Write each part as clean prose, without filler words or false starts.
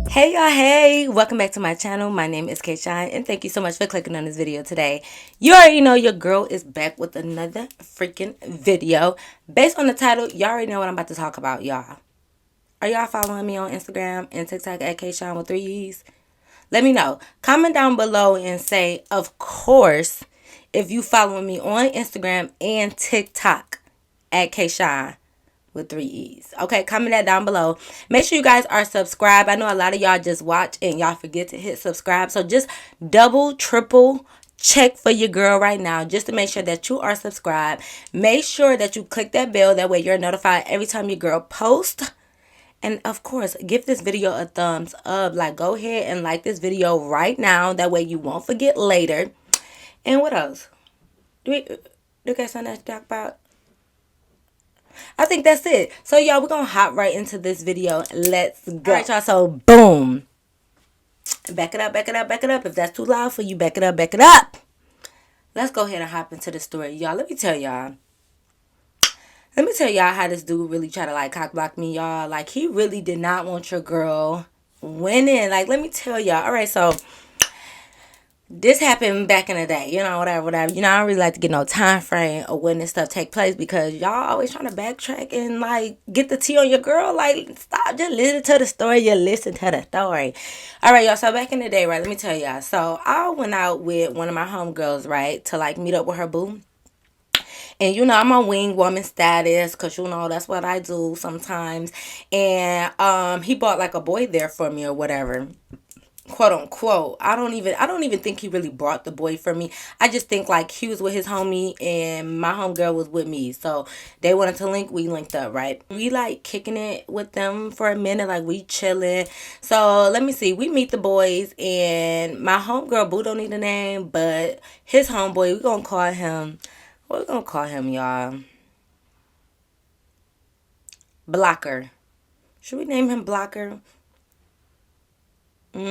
Hey y'all, hey, welcome back to my channel. My name is Kayshine and thank you so much for clicking on this video today. You already know your girl is back with another freaking video. Based on the title, y'all already know what I'm about to talk about, y'all. Are y'all following me on Instagram and TikTok at kayshine with 3 E's? Let me know. Comment down below and say, of course, if you following me on Instagram and TikTok at kayshine with 3 E's. Okay, comment that down below. Make sure you guys are subscribed. I know a lot of y'all just watch and y'all forget to hit subscribe. So just double, triple check for your girl right now just to make sure that you are subscribed. Make sure that you click that bell. That way you're notified every time your girl posts. And of course, give this video a thumbs up. Like, go ahead and like this video right now. That way you won't forget later. And what else? Do you guys something to talk about? I think that's it. So, y'all, we're going to hop right into this video. Let's go. All right, y'all. So, boom. Back it up, back it up, back it up. If that's too loud for you, back it up, back it up. Let's go ahead and hop into the story. Y'all, let me tell y'all. Let me tell y'all how this dude really tried to, like, cock block me, y'all. Like, he really did not want your girl winning. Like, let me tell y'all. All right, so this happened back in the day, whatever. I don't really like to get no time frame of when this stuff take place because y'all always trying to backtrack and, like, get the tea on your girl. Like, stop. Just listen to the story. You listen to the story. All right, y'all. So, back in the day, right, let me tell y'all. So, I went out with one of my homegirls, right, to, like, meet up with her boo. And, I'm on wing woman status because, that's what I do sometimes. And he bought, like, a boy there for me or whatever, quote unquote. I don't even think he really brought the boy for me. I just think like he was with his homie and my homegirl was with me. So they wanted to link, we linked up, right? We like kicking it with them for a minute, like we chilling. So let me see. We meet the boys and my homegirl boo don't need a name, but his homeboy, we're gonna call him, what we gonna call him, y'all? Blocker. Should we name him Blocker? We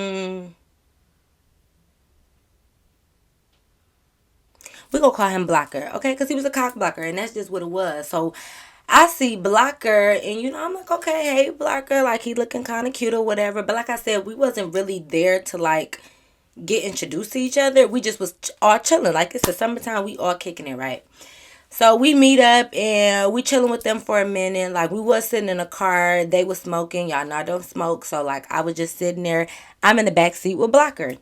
gonna call him Blocker, okay? Because he was a cock blocker, and that's just what it was. So I see Blocker, and I'm like, okay, hey Blocker, like he looking kind of cute or whatever. But like I said, we wasn't really there to like get introduced to each other. We just was all chilling. Like it's the summertime, we all kicking it, right? So we meet up and we chilling with them for a minute. Like we was sitting in a car. They was smoking. Y'all know I don't smoke. So like I was just sitting there. I'm in the back seat with Blocker.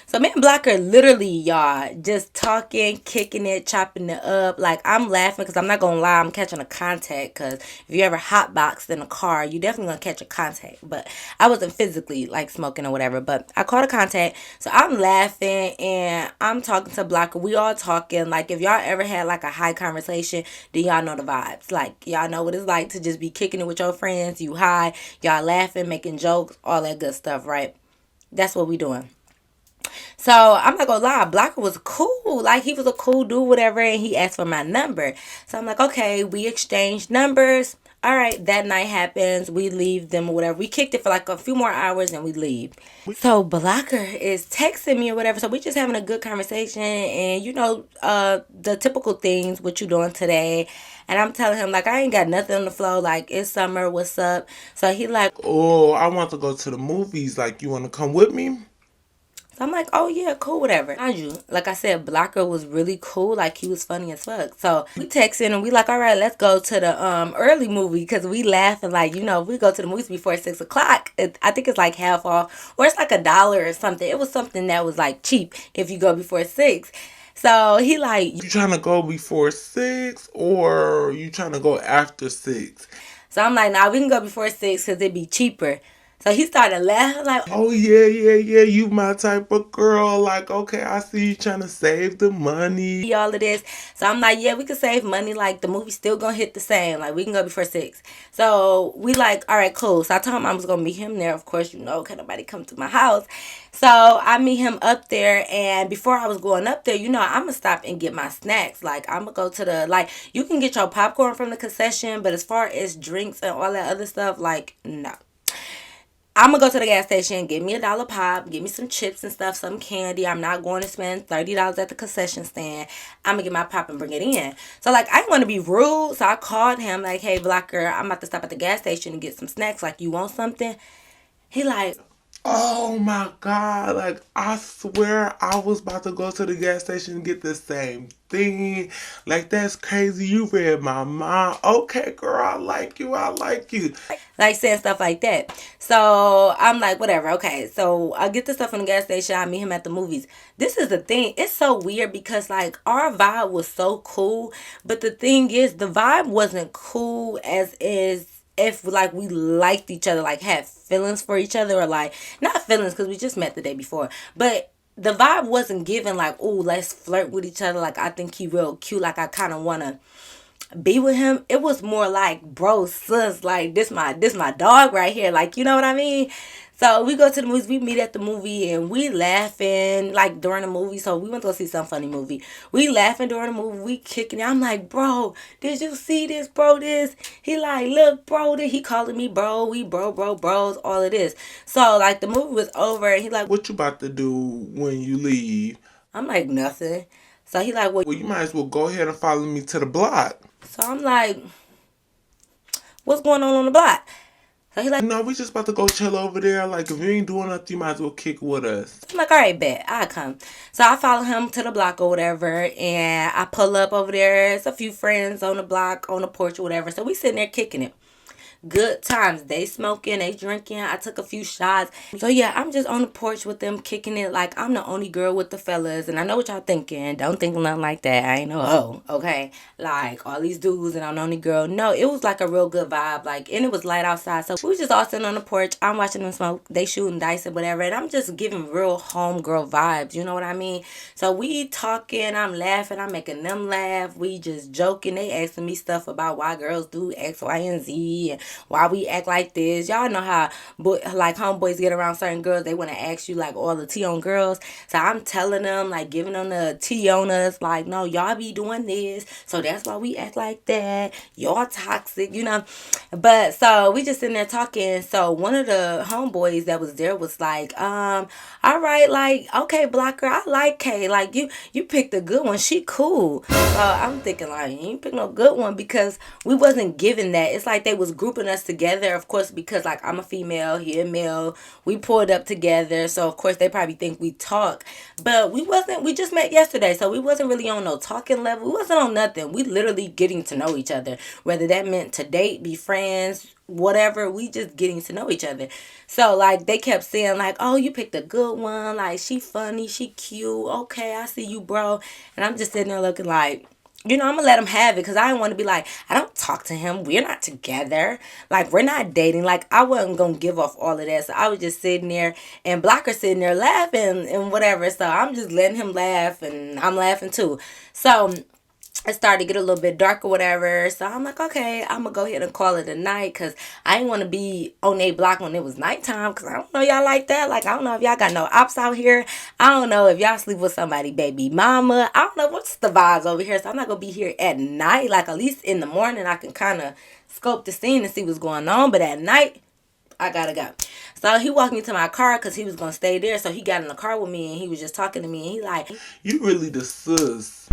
So me and Blocker literally, y'all, just talking, kicking it, chopping it up. Like I'm laughing because I'm not going to lie. I'm catching a contact because if you ever hotboxed in a car, you definitely going to catch a contact. But I wasn't physically like smoking or whatever. But I caught a contact. So I'm laughing and I'm talking to Blocker. We all talking. Like if y'all ever had like a high conversation, then y'all know the vibes. Like y'all know what it's like to just be kicking it with your friends. You high, y'all laughing, making jokes, all that good stuff, right? That's what we doing. So I'm not gonna lie, Blocker was cool. Like he was a cool dude, whatever, and he asked for my number. So I'm like, okay, we exchanged numbers. All right, that night happens. We leave them or whatever. We kicked it for like a few more hours and we leave. So Blocker is texting me or whatever. So we just having a good conversation and the typical things, what you doing today. And I'm telling him like I ain't got nothing on the flow. Like it's summer, what's up? So he like, oh, I want to go to the movies. Like, you want to come with me? so I'm like, oh yeah, cool, whatever. Mind you, like I said, Blocker was really cool. Like he was funny as fuck. So we texting and we like, all right, let's go to the early movie because we laughing like we go to the movies before 6 o'clock. I think it's like half off or it's like $1 or something. It was something that was like cheap if you go before 6. So he like, You trying to go before 6 or you trying to go after 6? so I'm like, nah, we can go before 6 because it'd be cheaper. So he started laughing like, Oh, yeah, yeah, yeah. You my type of girl. Like, okay, I see you trying to save the money. all of this. So I'm like, yeah, we can save money. Like the movie's still gonna hit the same. Like we can go before 6. So we like, all right, cool. So I told him I was gonna meet him there. Of course, can nobody come to my house. So I meet him up there, and before I was going up there, I'm gonna stop and get my snacks. Like I'm gonna go to you can get your popcorn from the concession, but as far as drinks and all that other stuff, like no. I'm gonna go to the gas station, get me a dollar pop, get me some chips and stuff, some candy. I'm not going to spend $30 at the concession stand. I'm gonna get my pop and bring it in. So like I didn't want to be rude, so I called him like, "Hey, Blocker, I'm about to stop at the gas station and get some snacks. Like, you want something?" He like, Oh my God. Like, I swear I was about to go to the gas station and get the same thing. Like, that's crazy. You read my mind. Okay, girl, I like you. I like you. saying stuff like that. So I'm like, whatever, okay. So I get the stuff from the gas station. I meet him at the movies. This is the thing. It's so weird because like our vibe was so cool, but the thing is, the vibe wasn't cool as is if like we liked each other, like had feelings for each other, or like not feelings because we just met the day before, but the vibe wasn't given like, oh, let's flirt with each other. Like I think he real cute. Like I kind of wanna be with him. It was more like, bro, sis, like this my dog right here, like, you know what I mean. So we go to the movies, we meet at the movie, and we laughing like during the movie. So we went to go see some funny movie. We laughing during the movie, we kicking it. I'm like, bro, did you see this, bro? This. He like, look, bro, this. He calling me bro. We bros, all of this. So like the movie was over, and he like, What you about to do when you leave? I'm like, nothing. So he like, well, Well, you might as well go ahead and follow me to the block. so I'm like, what's going on the block? So he like, No, we just about to go chill over there. Like, if you ain't doing nothing, you might as well kick with us. I'm like, all right, bet, I'll come. So I follow him to the block or whatever, and I pull up over there. It's a few friends on the block, on the porch or whatever. So we sitting there kicking it. Good times. They smoking, they drinking. I took a few shots. So yeah, I'm just on the porch with them kicking it like I'm the only girl with the fellas. And I know what y'all thinking. Don't think nothing like that. I ain't no hoe. Okay. Like all these dudes and I'm the only girl. No, it was like a real good vibe. Like, and it was light outside. So we was just all sitting on the porch. I'm watching them smoke. They shooting dice and whatever. And I'm just giving real homegirl vibes. You know what I mean? So we talking, I'm laughing, I'm making them laugh. We just joking. They asking me stuff about why girls do X, Y, and Z, and why we act like this. Y'all know how like homeboys get around certain girls. They want to ask you like all the tea on girls. So I'm telling them, like giving them the tea on us. Like, no, y'all be doing this. So that's why we act like that. Y'all toxic, you know. But so we just sitting there talking. So one of the homeboys that was there was like, all right, like, okay, Blocker, I like Kay. Like you picked a good one. She cool. So I'm thinking like, you ain't pick no good one because we wasn't given that. It's like they was grouping us together, of course, because like I'm a female, he a male. We pulled up together, so of course they probably think we talk, but we wasn't. We just met yesterday, so we wasn't really on no talking level. We wasn't on nothing. We literally getting to know each other, whether that meant to date, be friends, whatever. We just getting to know each other. So like they kept saying like, oh, you picked a good one. Like she funny, she cute. Okay, I see you, bro. And I'm just sitting there looking like, you know, I'm gonna let him have it because I didn't want to be like, I don't talk to him. We're not together. Like, we're not dating. Like, I wasn't gonna give off all of that. So I was just sitting there and Blocker sitting there laughing and whatever. So I'm just letting him laugh and I'm laughing too. So it started to get a little bit dark or whatever. So I'm like, okay, I'm gonna go ahead and call it a night because I didn't want to be on a block when it was nighttime because I don't know y'all like that. Like, I don't know if y'all got no ops out here. I don't know if y'all sleep with somebody, baby mama. I don't know what's the vibes over here. So I'm not gonna be here at night. Like, at least in the morning, I can kind of scope the scene and see what's going on. But at night, I gotta go. So he walked me to my car because he was gonna stay there. So he got in the car with me and he was just talking to me. And he like, You really the sus.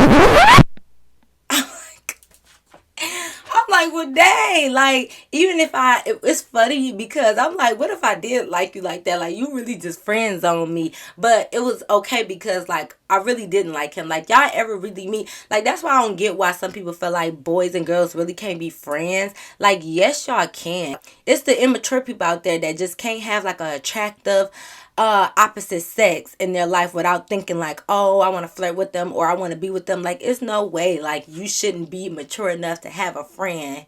I'm like, well, dang. Like, even if it's funny because I'm like, what if I did like you like that? Like, you really just friends on me. But it was okay because, like, I really didn't like him. Like, y'all ever really meet? Like, that's why I don't get why some people feel like boys and girls really can't be friends. Like, yes, y'all can. It's the immature people out there that just can't have, like, a attractive opposite sex in their life without thinking like, oh, I want to flirt with them or I want to be with them. Like, it's no way. Like, you shouldn't be mature enough to have a friend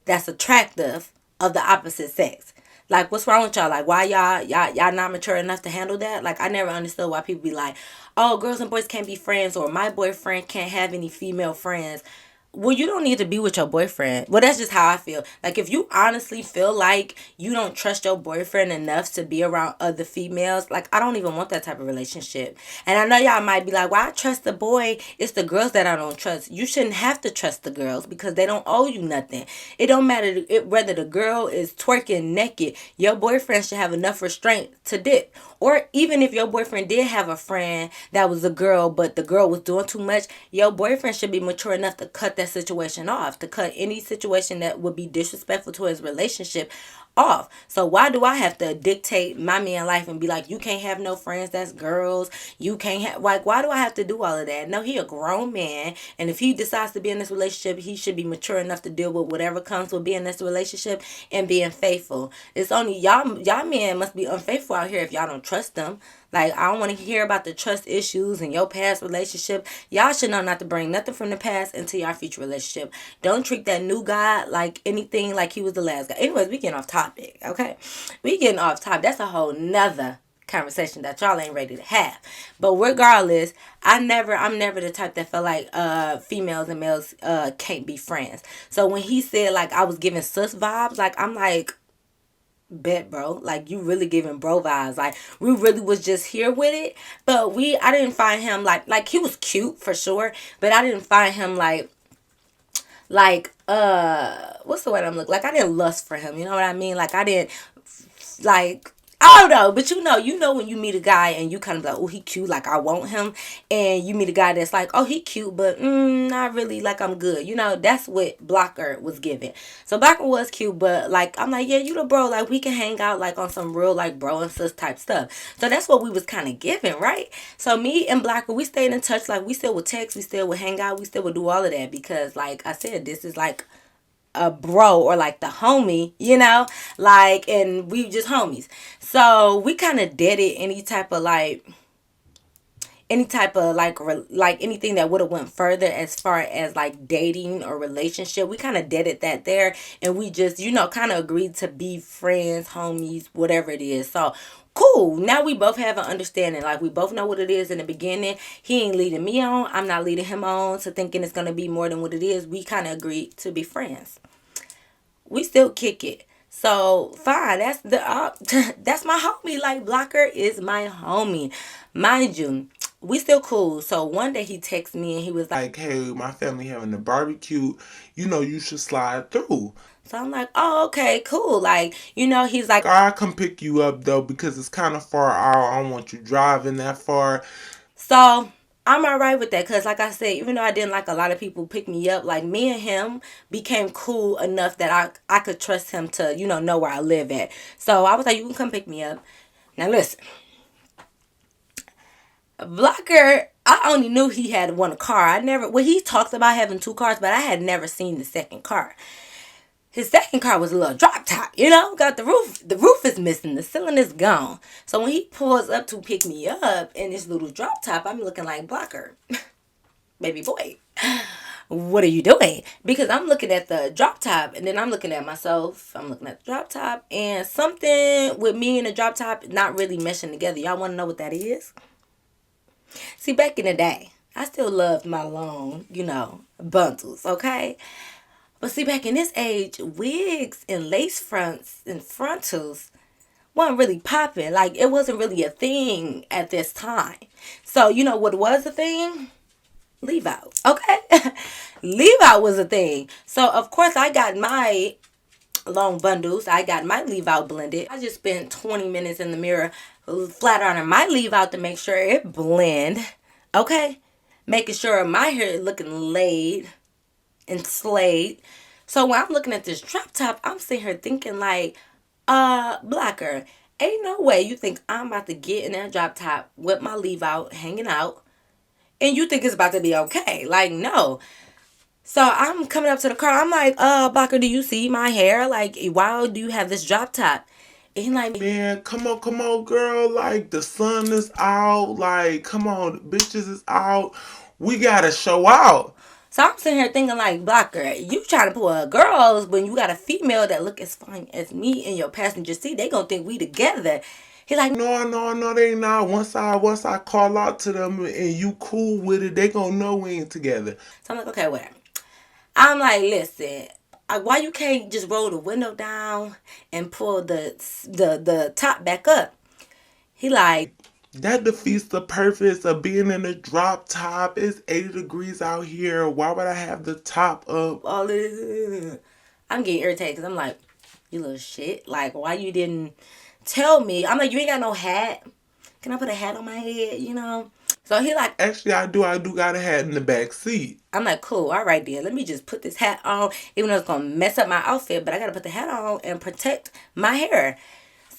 that's attractive of the opposite sex. Like, what's wrong with y'all? Like, why y'all not mature enough to handle that? Like, I never understood why people be like, oh, girls and boys can't be friends or my boyfriend can't have any female friends. well, you don't need to be with your boyfriend. Well, that's just how I feel. Like, if you honestly feel like you don't trust your boyfriend enough to be around other females, like, I don't even want that type of relationship. And I know y'all might be like, well, I trust the boy. It's the girls that I don't trust. You shouldn't have to trust the girls because they don't owe you nothing. It don't matter whether the girl is twerking naked. Your boyfriend should have enough restraint to dip. Or even if your boyfriend did have a friend that was a girl, but the girl was doing too much, your boyfriend should be mature enough to cut that situation off, to cut any situation that would be disrespectful to his relationship off. So why do I have to dictate my man life and be like, you can't have no friends that's girls, you can't have, like, why do I have to do all of that? No, he a grown man, and if he decides to be in this relationship, he should be mature enough to deal with whatever comes with being in this relationship and being faithful. It's only y'all men must be unfaithful out here if y'all don't trust them. Like, I don't want to hear about the trust issues in your past relationship. Y'all should know not to bring nothing from the past into your future relationship. Don't treat that new guy like anything like he was the last guy. Anyways, we getting off topic, okay? We getting off topic. That's a whole nother conversation that y'all ain't ready to have. But regardless, I'm never the type that felt like females and males can't be friends. So when he said like I was giving sus vibes, like I'm like, bet, bro, like you really giving bro vibes. Like we really was just here with it, but I didn't find him like he was cute for sure, but I didn't find him like what's the word I'm looking, like I didn't lust for him, you know what I mean? Like I didn't, like, I don't know, but you know when you meet a guy and you kind of like, oh, he cute, like I want him, and you meet a guy that's like, oh, he cute, but not really, like I'm good. You know, that's what Blocker was giving. So Blocker was cute, but like I'm like, yeah, you the bro, like we can hang out like on some real like bro and sis type stuff. So that's what we was kind of giving, right? So me and Blocker, we stayed in touch, like we still would text, we still would hang out, we still would do all of that because, like I said, this is like a bro or like the homie, you know, like, and we just homies. So we kind of did it any type of like anything that would have went further as far as like dating or relationship. We kind of did it that there, and we just, you know, kind of agreed to be friends, homies, whatever it is. So cool, now we both have an understanding, like we both know what it is in the beginning. He ain't leading me on, I'm not leading him on to thinking it's gonna be more than what it is. We kind of agreed to be friends. We still kick it. So fine, that's the that's my homie. Like Blocker is my homie, mind you. We still cool. So one day he texted me and he was Like, hey, my family having a barbecue. You know, you should slide through. so I'm like, oh, okay, cool. Like, you know, he's like, I come pick you up though because it's kind of far out. I don't want you driving that far. so I'm all right with that because, like I said, even though I didn't like a lot of people pick me up, like me and him became cool enough that I could trust him to, you know where I live at. So I was like, you can come pick me up. Now listen, Blocker, I only knew he had one car. I never, well, he talked about having two cars, but I had never seen the second car. His second car was a little drop top, you know, got the roof. The roof is missing, the ceiling is gone. So when he pulls up to pick me up in this little drop top, I'm looking like, Blocker, baby boy, what are you doing? Because I'm looking at the drop top and then I'm looking at myself. I'm looking at the drop top and something with me and the drop top not really meshing together. Y'all want to know what that is? See, back in the day, I still loved my long, bundles, okay? But see, back in this age, wigs and lace fronts and frontals wasn't really popping. Like, it wasn't really a thing at this time. So, you know what was a thing? Leave out, okay? Leave out was a thing. So, of course, I got my long bundles. I got my leave out blended. I just spent 20 minutes in the mirror flat ironing my leave out to make sure it blend, okay? Making sure my hair is looking laid and slayed. So when I'm looking at this drop top, I'm sitting here thinking like, Blocker, ain't no way you think I'm about to get in that drop top with my leave out hanging out and you think it's about to be okay. Like, no. So I'm coming up to the car. I'm like, Blocker, do you see my hair? Like, why do you have this drop top? And he like, Man, come on, girl. Like, the sun is out. Like, come on, bitches is out. We gotta show out. so I'm sitting here thinking like, Blocker, you trying to pull girls when you got a female that look as fine as me in your passenger seat. They gonna think we together. He's like, No, they not. Once I call out to them and you cool with it, they gonna know we ain't together. so I'm like, okay, whatever. I'm like, listen, why you can't just roll the window down and pull the top back up? He like, That defeats the purpose of being in a drop top. It's 80 degrees out here. Why would I have the top up? all this. I'm getting irritated because I'm like, you little shit. Like, why you didn't tell me? I'm like, you ain't got no hat. Can I put a hat on my head? You know? So he like, Actually, I do. I do got a hat in the back seat. I'm like, cool, all right, then. Let me just put this hat on, even though it's gonna mess up my outfit. But I gotta put the hat on and protect my hair.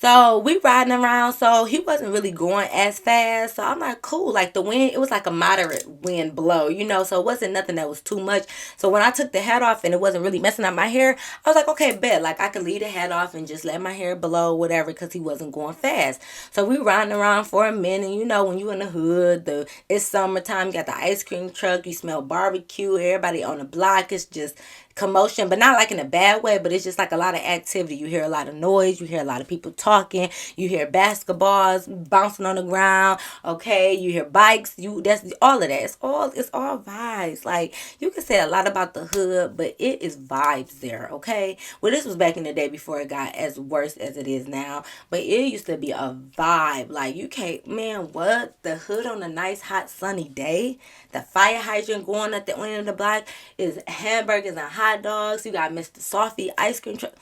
So we riding around. So he wasn't really going as fast. So I'm like, cool. Like the wind, it was like a moderate wind blow, you know. So it wasn't nothing that was too much. So when I took the hat off and it wasn't really messing up my hair, I was like, okay, bet. Like I could leave the hat off and just let my hair blow, whatever, because he wasn't going fast. So we riding around for a minute. You know, when you in the hood, it's summertime. You got the ice cream truck. You smell barbecue. Everybody on the block. It's just commotion, but not like in a bad way, but it's just like a lot of activity. You hear a lot of noise, you hear a lot of people talking, you hear basketballs bouncing on the ground, okay, you hear bikes, that's all of that. It's all vibes. Like you can say a lot about the hood, but it is vibes there, okay? Well, this was back in the day before it got as worse as it is now, but it used to be a vibe. Like you can't, man, what? The hood on a nice hot sunny day, the fire hydrant going at the end of the block is hamburgers and hot dogs. You got Mr. Softee ice cream truck.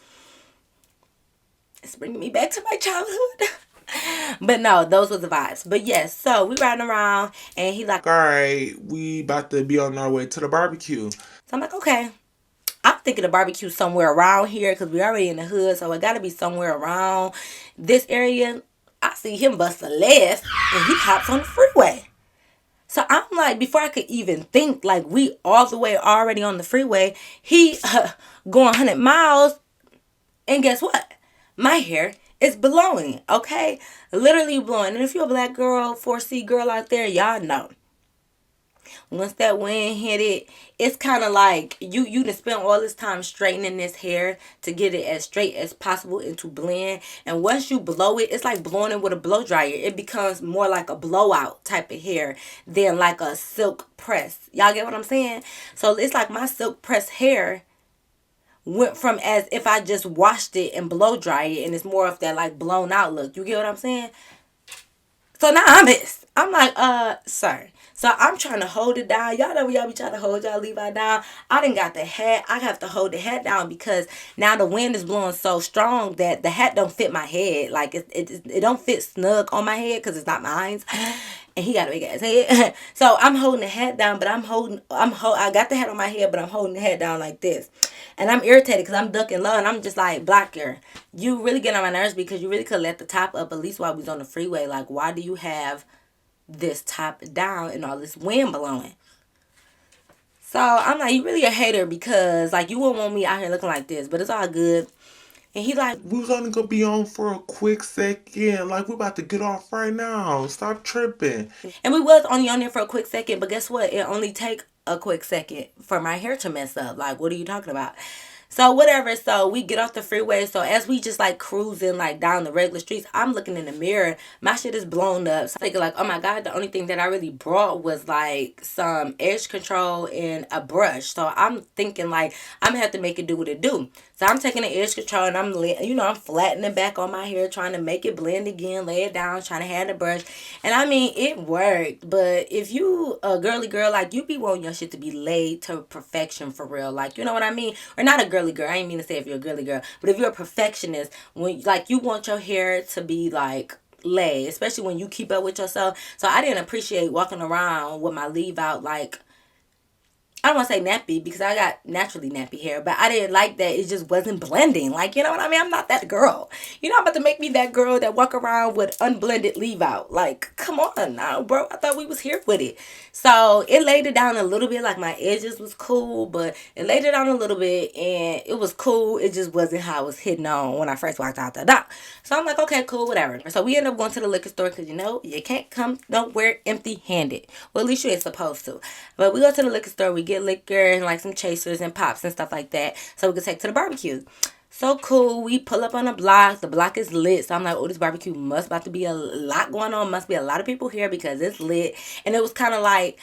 It's bringing me back to my childhood. But no, those were the vibes. But yes, so we riding around and he like, All right, we about to be on our way to the barbecue. so I'm like, okay. I'm thinking the barbecue somewhere around here because we already in the hood, so it gotta be somewhere around this area. I see him bust a left and he hops on the freeway. So I'm like, before I could even think, like we all the way already on the freeway, he going 100 miles, and guess what? My hair is blowing, okay? Literally blowing. And if you're a black girl, 4C girl out there, y'all know. Once that wind hit it, it's kind of like you done spent all this time straightening this hair to get it as straight as possible and to blend. And once you blow it, it's like blowing it with a blow dryer. It becomes more like a blowout type of hair than like a silk press. Y'all get what I'm saying? So it's like my silk press hair went from as if I just washed it and blow dry it, and it's more of that like blown out look. You get what I'm saying? So now I'm pissed. I'm like, sir. So I'm trying to hold it down. Y'all know y'all be trying to hold y'all Levi down. I didn't got the hat. I have to hold the hat down because now the wind is blowing so strong that the hat don't fit my head. Like it don't fit snug on my head because it's not mine. And he got a big ass head. So I'm holding the hat down, but I got the hat on my head, but I'm holding the hat down like this. And I'm irritated because I'm ducking low and I'm just like, Blocker, you really get on my nerves because you really could let the top up at least while we was on the freeway. Like, why do you have this top down and all this wind blowing? So I'm like, you really a hater because like you wouldn't want me out here looking like this, but it's all good. And he like, We was only gonna be on for a quick second. Like we about to get off right now. Stop tripping. and we was only on there for a quick second, but guess what? It only take a quick second for my hair to mess up. Like, what are you talking about? So whatever. So we get off the freeway. So as we just like cruising like down the regular streets, I'm looking in the mirror. My shit is blown up. So I'm thinking like, oh my god, the only thing that I really brought was like some edge control and a brush. So I'm thinking like I'm gonna have to make it do what it do. So I'm taking the edge control and I'm flattening back on my hair, trying to make it blend again, lay it down, trying to have the brush. And I mean, it worked. But if you a girly girl, like you be wanting your shit to be laid to perfection for real. Like, you know what I mean? Or not a girly girl. I ain't mean to say if you're a girly girl, but if you're a perfectionist, when like you want your hair to be like laid, especially when you keep up with yourself. So I didn't appreciate walking around with my leave out like I don't want to say nappy because I got naturally nappy hair, but I didn't like that it just wasn't blending. Like, you know what I mean? I'm not that girl. You're not about to make me that girl that walk around with unblended leave out. Like, come on now, bro. I thought we was here with it. So it laid it down a little bit. Like my edges was cool, but it laid it down a little bit and it was cool. It just wasn't how it was hitting on when I first walked out the door. So I'm like, okay, cool, whatever. So we end up going to the liquor store because you know you can't come nowhere empty handed. Well, at least you ain't supposed to. But we go to the liquor store. We get liquor and like some chasers and pops and stuff like that so we can take to the barbecue. So cool. We pull up on the block. The block is lit. So I'm like, oh, this barbecue must about to be a lot going on. Must be a lot of people here because it's lit. And it was kind of like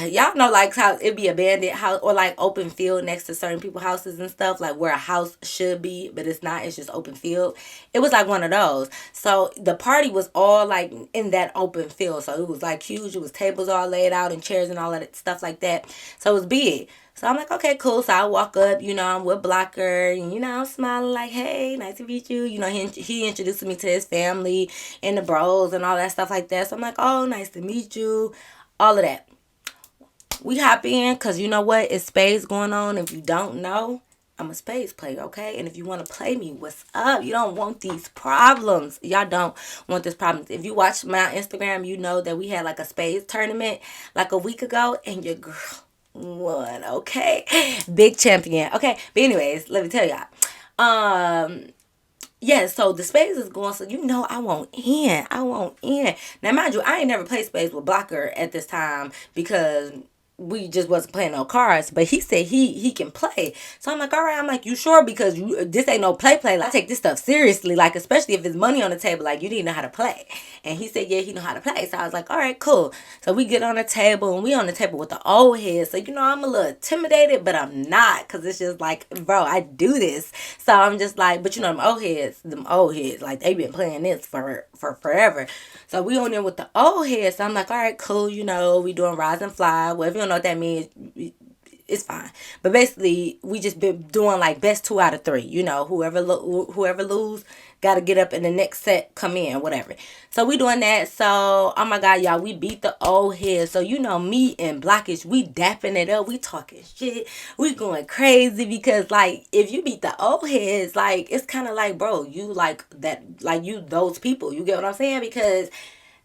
Y'all know like how it be abandoned house or like open field next to certain people's houses and stuff, like where a house should be but it's not, it's just open field. It was like one of those. So the party was all like in that open field, so it was like huge. It was tables all laid out and chairs and all of that stuff like that, so it was big. So I'm like, okay, cool. So I walk up, I'm with Blocker, and I'm smiling like, hey, nice to meet you. He introduced me to his family and the bros and all that stuff like that. So I'm like, oh, nice to meet you, all of that. We hop in because you know what? It's spades going on. If you don't know, I'm a spades player, okay? And if you want to play me, what's up? You don't want these problems. Y'all don't want this problem. If you watch my Instagram, you know that we had like a spades tournament like a week ago, and your girl won, okay? Big champion, okay? But anyways, let me tell y'all. Yeah, so the spades is going, so I want in. I want in. Now, mind you, I ain't never played spades with Blocker at this time because we just wasn't playing no cards. But he said he can play. So I'm like, all right. I'm like, you sure? Because this ain't no play. Like, I take this stuff seriously. Like, especially if it's money on the table. Like, you need to know how to play. And he said, yeah, he know how to play. So I was like, all right, cool. So we get on the table, and we on the table with the old heads. So, I'm a little intimidated, but I'm not. Because it's just like, bro, I do this. So I'm just like, but them old heads, like they been playing this for forever. So we on there with the old heads. So I'm like, all right, cool. We doing rise and fly. Well, if you don't know what that means, it's fine. But basically, we just been doing like best 2 out of 3. Whoever lose, gotta get up in the next set, come in, whatever. So we doing that. So oh my god, y'all, we beat the old head. So me and Blockish, we dapping it up. We talking shit. We going crazy because like if you beat the old heads, like it's kind of like, bro, you like that, like you those people. You get what I'm saying? Because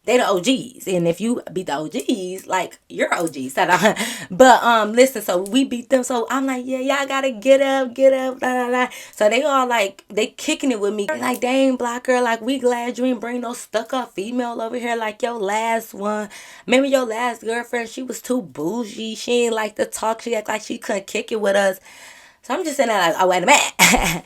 they the OGs. And if you beat the OGs, like you're OGs. But listen, so we beat them. So I'm like, yeah, y'all gotta get up, blah, blah, blah. So they all like they kicking it with me. Like, dang, Blocker, like we glad you ain't bring no stuck up female over here like your last one. Remember your last girlfriend? She was too bougie. She ain't like to talk. She act like she couldn't kick it with us. So I'm just saying that like, oh wait a minute.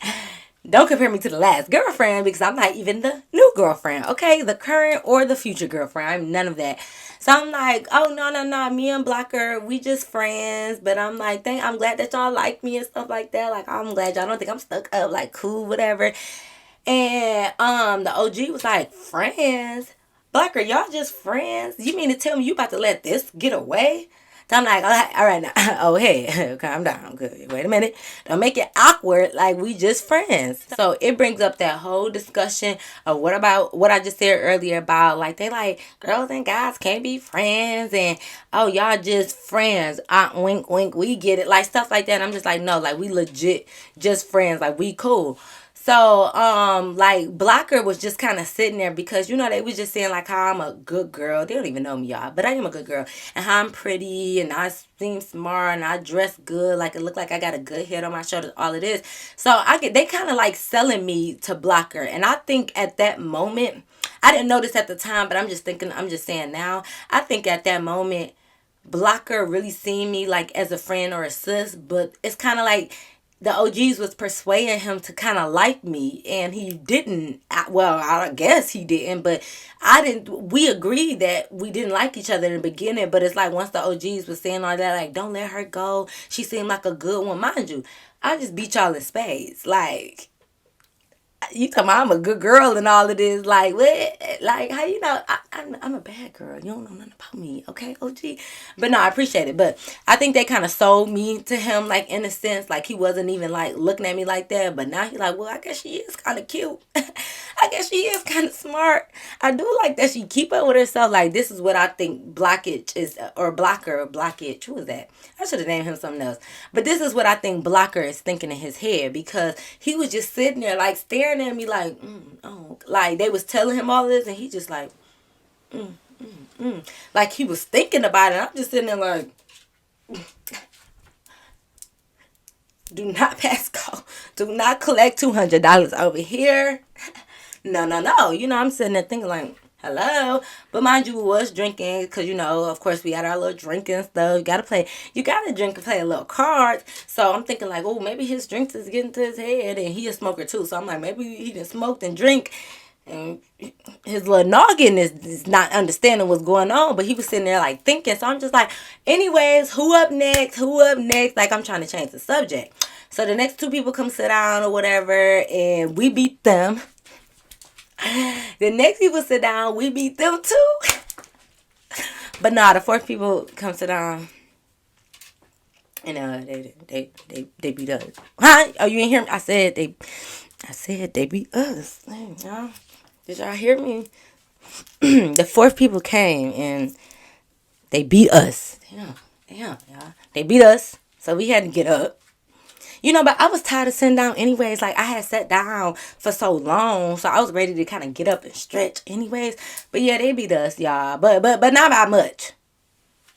Don't compare me to the last girlfriend because I'm not even the new girlfriend, okay? The current or the future girlfriend. I'm none of that. So I'm like, oh, no, no, no. Me and Blocker, we just friends. But I'm like, I'm glad that y'all like me and stuff like that. Like, I'm glad y'all don't think I'm stuck up. Like, cool, whatever. And the OG was like, friends? Blocker, y'all just friends? You mean to tell me you about to let this get away? So I'm like, all right now. Oh, hey, calm down. Good. Wait a minute. Don't make it awkward like we just friends. So it brings up that whole discussion of what about what I just said earlier about like they like girls and guys can't be friends and oh y'all just friends. Wink wink, we get it. Like stuff like that. And I'm just like, no, like we legit just friends. Like we cool. So, like Blocker was just kind of sitting there because they was just saying like how I'm a good girl. They don't even know me, y'all, but I am a good girl, and how I'm pretty and I seem smart and I dress good. Like it look like I got a good head on my shoulders. All of this, so they kind of like selling me to Blocker, and I think at that moment, I didn't notice at the time, but I'm just thinking, I'm just saying now. I think at that moment, Blocker really seen me like as a friend or a sis, but it's kind of like the OGs was persuading him to kind of like me, and he didn't. Well, I guess he didn't, but I didn't. We agreed that we didn't like each other in the beginning, but it's like once the OGs was saying all that, like, don't let her go. She seemed like a good one. Mind you, I just beat y'all in spades. Like, you talking about I'm a good girl and all of this. Like, what? Like, how you know? I'm a bad girl. You don't know nothing about me, okay, OG? But no, I appreciate it. But I think they kind of sold me to him, like, in a sense. Like, he wasn't even, like, looking at me like that. But now he's like, well, I guess she is kind of cute. I guess she is kind of smart. I do like that she keep up with herself. Like, this is what I think Blockage is, or Blocker, or Blockage. Who is that? I should have named him something else. But this is what I think Blocker is thinking in his head, because he was just sitting there, like, staring at me like, oh, like they was telling him all this, and he just like, like he was thinking about it. I'm just sitting there like, do not pass go, do not collect $200 over here. No, no, no. I'm sitting there thinking like, hello. But mind you, we was drinking because, of course we had our little drinking stuff. You gotta drink and play a little cards. So I'm thinking like, oh, maybe his drinks is getting to his head, and he a smoker too. So I'm like, maybe he done smoked and drink And his little noggin is not understanding what's going on, but he was sitting there like thinking. So I'm just like, anyways, who up next? Who up next? Like I'm trying to change the subject. So the next two people come sit down or whatever, and we beat them. The next people sit down, we beat them too. But nah, the fourth people come sit down, and they beat us. Huh? Oh, you ain't hear me? I said they beat us. Dang, y'all. Did y'all hear me? The fourth people came and they beat us. Damn, y'all. They beat us, so we had to get up. But I was tired of sitting down anyways. Like, I had sat down for so long, so I was ready to kind of get up and stretch anyways. But yeah, they beat us, y'all. But not by much.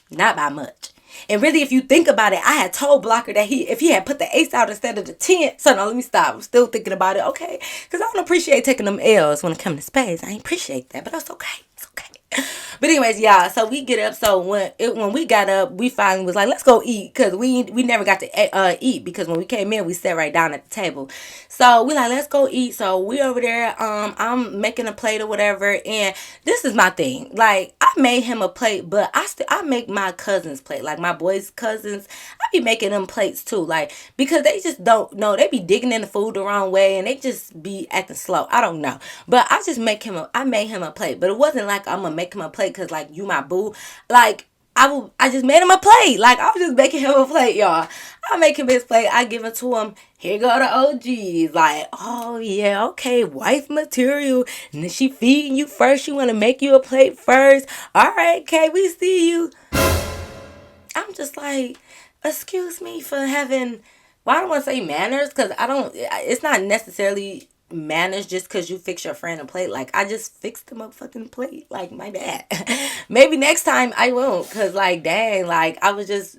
Not by much. And really, if you think about it, I had told Blocker that if he had put the ace out instead of the 10. So now let me stop. I'm still thinking about it. Okay. Because I don't appreciate taking them L's when it comes to spades. I ain't appreciate that. But that's okay. It's okay. But anyways, yeah, so we get up. So when we got up, we finally was like, let's go eat, because we never got to eat, because when we came in, we sat right down at the table. So we like, let's go eat. So we over there. I'm making a plate or whatever, and this is my thing. Like, I made him a plate, but I make my cousins plate, like my boys' cousins. I be making them plates too, like, because they just don't know. They be digging in the food the wrong way, and they just be acting slow. I don't know, but I made him a plate, but it wasn't like I'm gonna make him a plate because like you my boo. Like, I just made him a plate. Like, I was just making him a plate, y'all. I make him his plate. I give it to him. Here go the OGs. Like, oh yeah, okay, wife material. And then she feeding you first. She want to make you a plate first. All right, Kay, we see you. I'm just like, excuse me for having, well, I don't want to say manners, because it's not necessarily manners just because you fix your friend a plate. Like, I just fixed him a fucking plate. Like, my bad. Maybe next time I won't, because, like, dang, like, I was just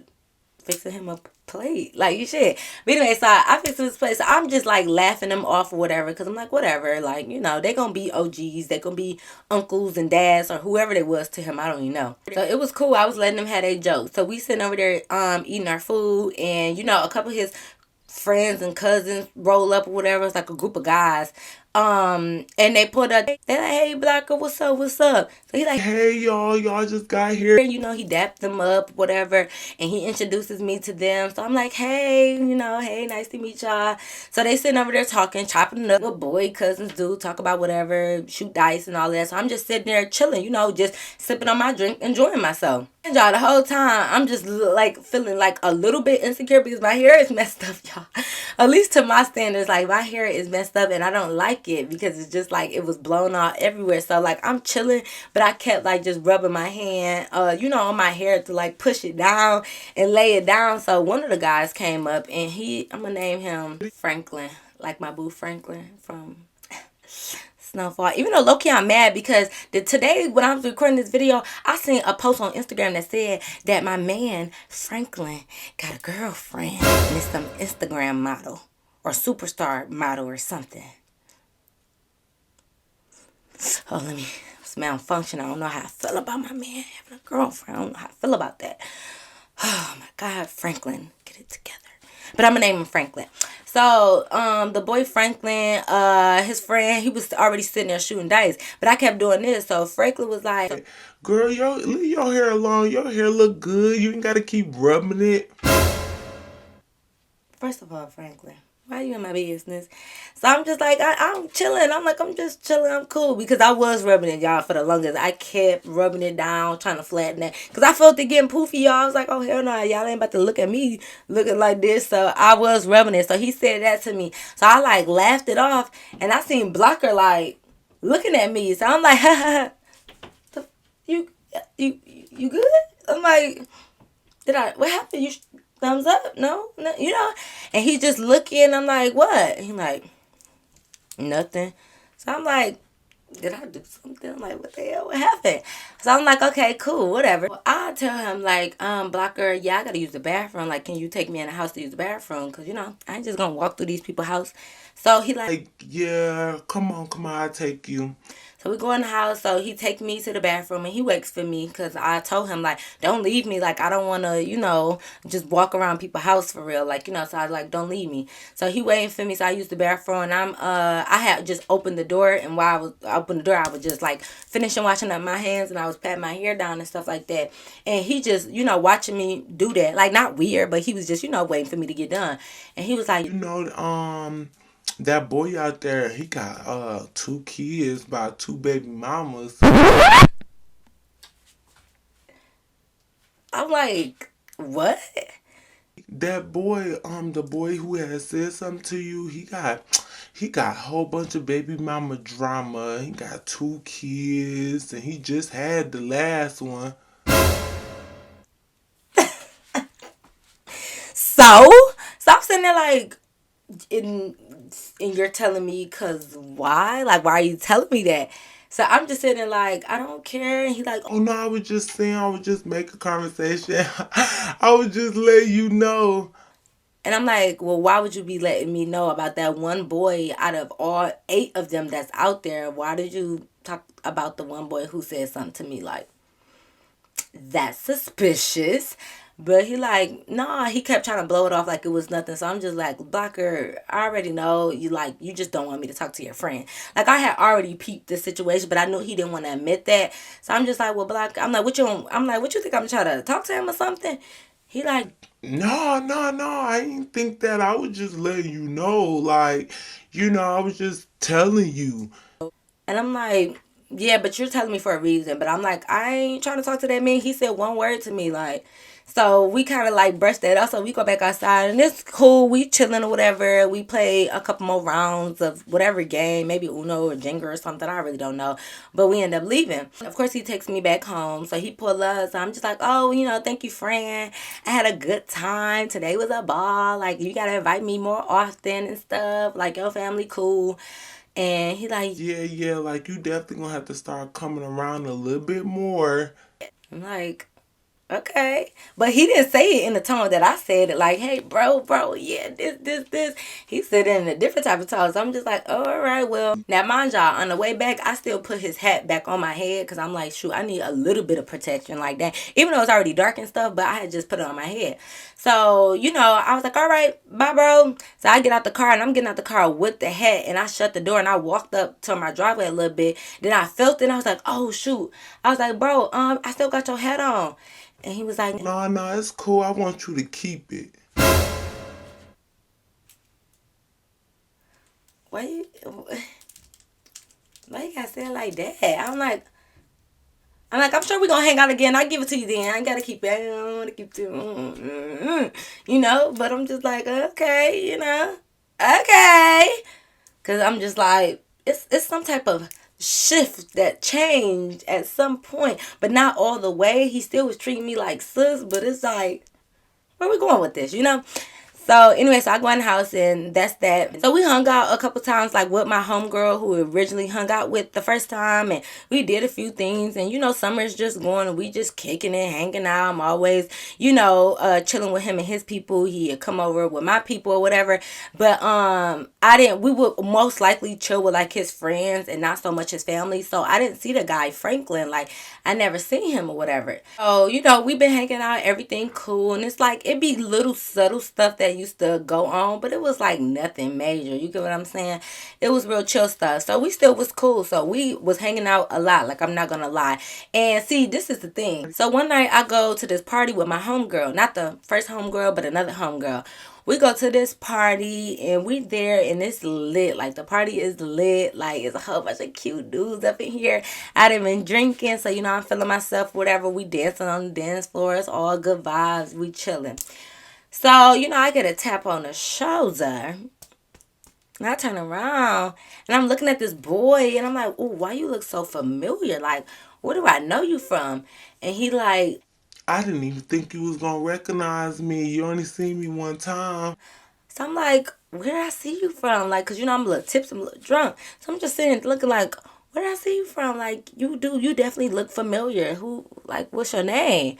fixing him a plate. Like, you should. But anyway, so I fixed his plate. So I'm just like laughing them off or whatever, because I'm like, whatever. Like, they going to be OGs. They going to be uncles and dads or whoever they was to him. I don't even know. So it was cool. I was letting them have their jokes. So we sitting over there eating our food, and, a couple of his friends and cousins roll up or whatever. It's like a group of guys. And they put up, they like, hey, Blocker, what's up, what's up? So he like, hey, y'all just got here. he dapped them up, whatever, and he introduces me to them. So I'm like, hey, hey, nice to meet y'all. So they sitting over there talking, chopping it up. What boy cousins do, talk about whatever, shoot dice and all that. So I'm just sitting there chilling, just sipping on my drink, enjoying myself. And y'all, the whole time, I'm just like feeling like a little bit insecure because my hair is messed up, y'all. At least to my standards, like my hair is messed up and I don't like it because it's just like it was blown out everywhere. So like I'm chilling, but I kept like just rubbing my hand, on my hair to like push it down and lay it down. So one of the guys came up and I'm gonna name him Franklin, like my boo Franklin from Snowfall. Even though low-key I'm mad because today when I was recording this video, I seen a post on Instagram that said that my man Franklin got a girlfriend and it's some Instagram model or superstar model or something. Oh, let me malfunction. I don't know how I feel about my man having a girlfriend. I don't know how I feel about that. Oh my God, Franklin, get it together. But I'm gonna name him Franklin. So, the boy Franklin, his friend, he was already sitting there shooting dice. But I kept doing this. So Franklin was like, girl, leave your hair alone. Your hair look good. You ain't gotta keep rubbing it. first of all, Franklin, why are you in my business? So I'm just like, I'm chilling. I'm like, I'm just chilling. I'm cool. Because I was rubbing it, y'all, for the longest. I kept rubbing it down, trying to flatten it. Because I felt it getting poofy, y'all. I was like, oh, hell no. Y'all ain't about to look at me looking like this. So I was rubbing it. So he said that to me. So I, like, laughed it off. And I seen Blocker, like, looking at me. So I'm like, ha, ha, ha. You good? I'm like, what happened? You thumbs up? No, and he just looking. I'm like, what? He like, nothing. So I'm like, did I do something? I'm like, what the hell? What happened? So I'm like, okay, cool, whatever. Well, I tell him like, Blocker, yeah, I gotta use the bathroom. Like, can you take me in the house to use the bathroom? Cause I ain't just gonna walk through these people's house. So he like, yeah, come on, I'll take you. So we go in the house. So he take me to the bathroom and he waits for me because I told him like, don't leave me. Like I don't want to, just walk around people's house for real. Like so I was like, don't leave me. So he waiting for me. So I used the bathroom and I had just opened the door, and while I was open the door, I was just like finishing washing up my hands and I was patting my hair down and stuff like that. And he just watching me do that, like not weird, but he was just waiting for me to get done. And he was like, That boy out there, he got two kids by two baby mamas. I'm like, what? That boy, the boy who had said something to you, he got a whole bunch of baby mama drama. He got two kids and he just had the last one. So, so I'm sitting there like, and you're telling me because why? Like, why are you telling me that? So I'm just sitting there like, I don't care. And he's like, Oh no, I was just saying, I would just make a conversation. I would just let you know. and I'm like, well, why would you be letting me know about that one boy out of all 8 of them that's out there? Why did you talk about the one boy who said something to me like, that's suspicious? But he like, nah, he kept trying to blow it off like it was nothing. So I'm just like, Blocker, I already know you just don't want me to talk to your friend. Like I had already peeped the situation, but I knew he didn't want to admit that. So I'm just like, well, Blocker, I'm like, what you think I'm trying to talk to him or something? He like, No, no, no. I didn't think that. I was just letting you know. Like, I was just telling you. and I'm like, yeah, but you're telling me for a reason. But I'm like, I ain't trying to talk to that man. He said one word to me, like, so we kind of like brushed that off. So we go back outside and it's cool. We chilling or whatever. We play a couple more rounds of whatever game, maybe Uno or Jenga or something. I really don't know. But we end up leaving. Of course, he takes me back home. So he pulled us. So I'm just like, oh, thank you, friend. I had a good time. Today was a ball. Like, you got to invite me more often and stuff. Like, your family cool. And he like, Yeah, yeah. Like, you definitely gonna have to start coming around a little bit more. I'm like, okay. But he didn't say it in the tone that I said it, like, hey, bro, yeah, this. He said it in a different type of tone. So I'm just like, oh, all right, well. Now, mind y'all, on the way back, I still put his hat back on my head because I'm like, shoot, I need a little bit of protection like that. Even though it's already dark and stuff, but I had just put it on my head. So, I was like, all right, bye, bro. So I get out the car and I'm getting out the car with the hat and I shut the door and I walked up to my driveway a little bit. Then I felt it and I was like, oh, shoot. I was like, bro, I still got your hat on. And he was like, No, no, it's cool. I want you to keep it. why you, why you gotta say it like that? I'm sure we're gonna hang out again. I'll give it to you then. I ain't gotta keep it. I don't wanna keep it. But I'm just like, okay, okay. Cause I'm just like, it's some type of shift that changed at some point, but not all the way. He still was treating me like sis, but it's like, where we going with this? So anyway, so I go in the house and that's that. So we hung out a couple times like with my homegirl who originally hung out with the first time, and we did a few things, and summer's just going and we just kicking it, hanging out. I'm always, chilling with him and his people. He'd come over with my people or whatever. But I didn't we would most likely chill with like his friends and not so much his family. So I didn't see the guy Franklin. Like I never seen him or whatever. So, we've been hanging out, everything cool. And it's like, it be little subtle stuff that used to go on, but it was like nothing major. You get what I'm saying? It was real chill stuff. So we still was cool. So we was hanging out a lot. Like, I'm not going to lie. And see, this is the thing. So one night I go to this party with my homegirl. Not the first homegirl, but another homegirl. We go to this party and we there and it's lit. Like the party is lit. Like it's a whole bunch of cute dudes up in here. I done been drinking, so I'm feeling myself, whatever. We dancing on the dance floor. It's all good vibes. We chilling. So, I get a tap on the shoulder. And I turn around and I'm looking at this boy and I'm like, oh, why you look so familiar? Like, where do I know you from? And he like, I didn't even think you was gonna recognize me. You only seen me one time. so I'm like, where did I see you from? Like, cause I'm a little tipsy, I'm a little drunk. So I'm just sitting looking like, where did I see you from? Like, you definitely look familiar. Who, like, what's your name?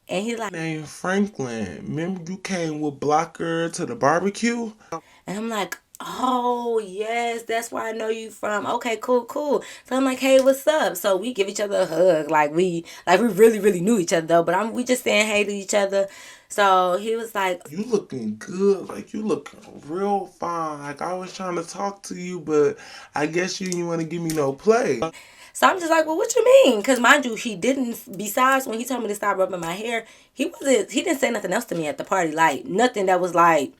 And he's like, Named Franklin. Remember you came with Blocker to the barbecue? and I'm like, Oh, yes, that's where I know you from. Okay, cool, cool. So I'm like, hey, what's up? So we give each other a hug, like we really, really knew each other though. But we just saying hey to each other. So he was like, You looking good, like you looking real fine. Like I was trying to talk to you, but I guess you didn't want to give me no play. so I'm just like, well, what you mean? Because mind you, he didn't. Besides, when he told me to stop rubbing my hair, he wasn't. He didn't say nothing else to me at the party. Like nothing that was like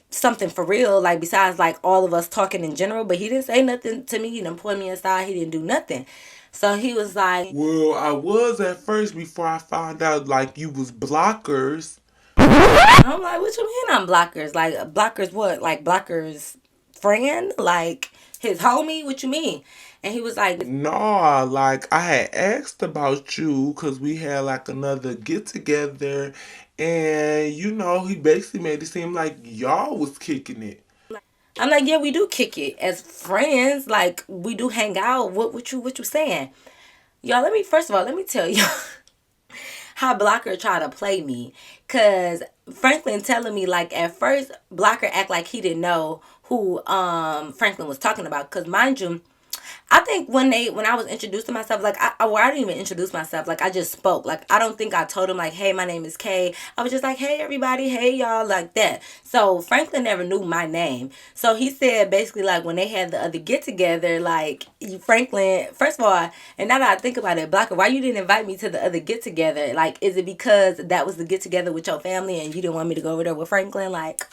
something for real. Like besides like all of us talking in general, but he didn't say nothing to me. He didn't point me aside. He didn't do nothing. So he was like, Well, I was at first before I found out like you was blockers. I'm like, what you mean I'm blockers? Like blockers what? Like blockers friend? Like his homie? What you mean? And he was like, Nah, like I had asked about you because we had like another get together, and he basically made it seem like y'all was kicking it. I'm like, yeah, we do kick it as friends. Like we do hang out. What you saying? Y'all, let me first of all, let me tell y'all how Blocker tried to play me. Cause Franklin telling me like at first Blocker act like he didn't know who Franklin was talking about. Cause mind you, I think when I was introducing myself, like I didn't even introduce myself. Like I just spoke. Like I don't think I told him like, hey, my name is Kay. I was just like, hey everybody, hey y'all, like that. So Franklin never knew my name. So he said basically like when they had the other get together, like Franklin, first of all, and now that I think about it, Blocker, why you didn't invite me to the other get together? Like, is it because that was the get together with your family and you didn't want me to go over there with Franklin? Like,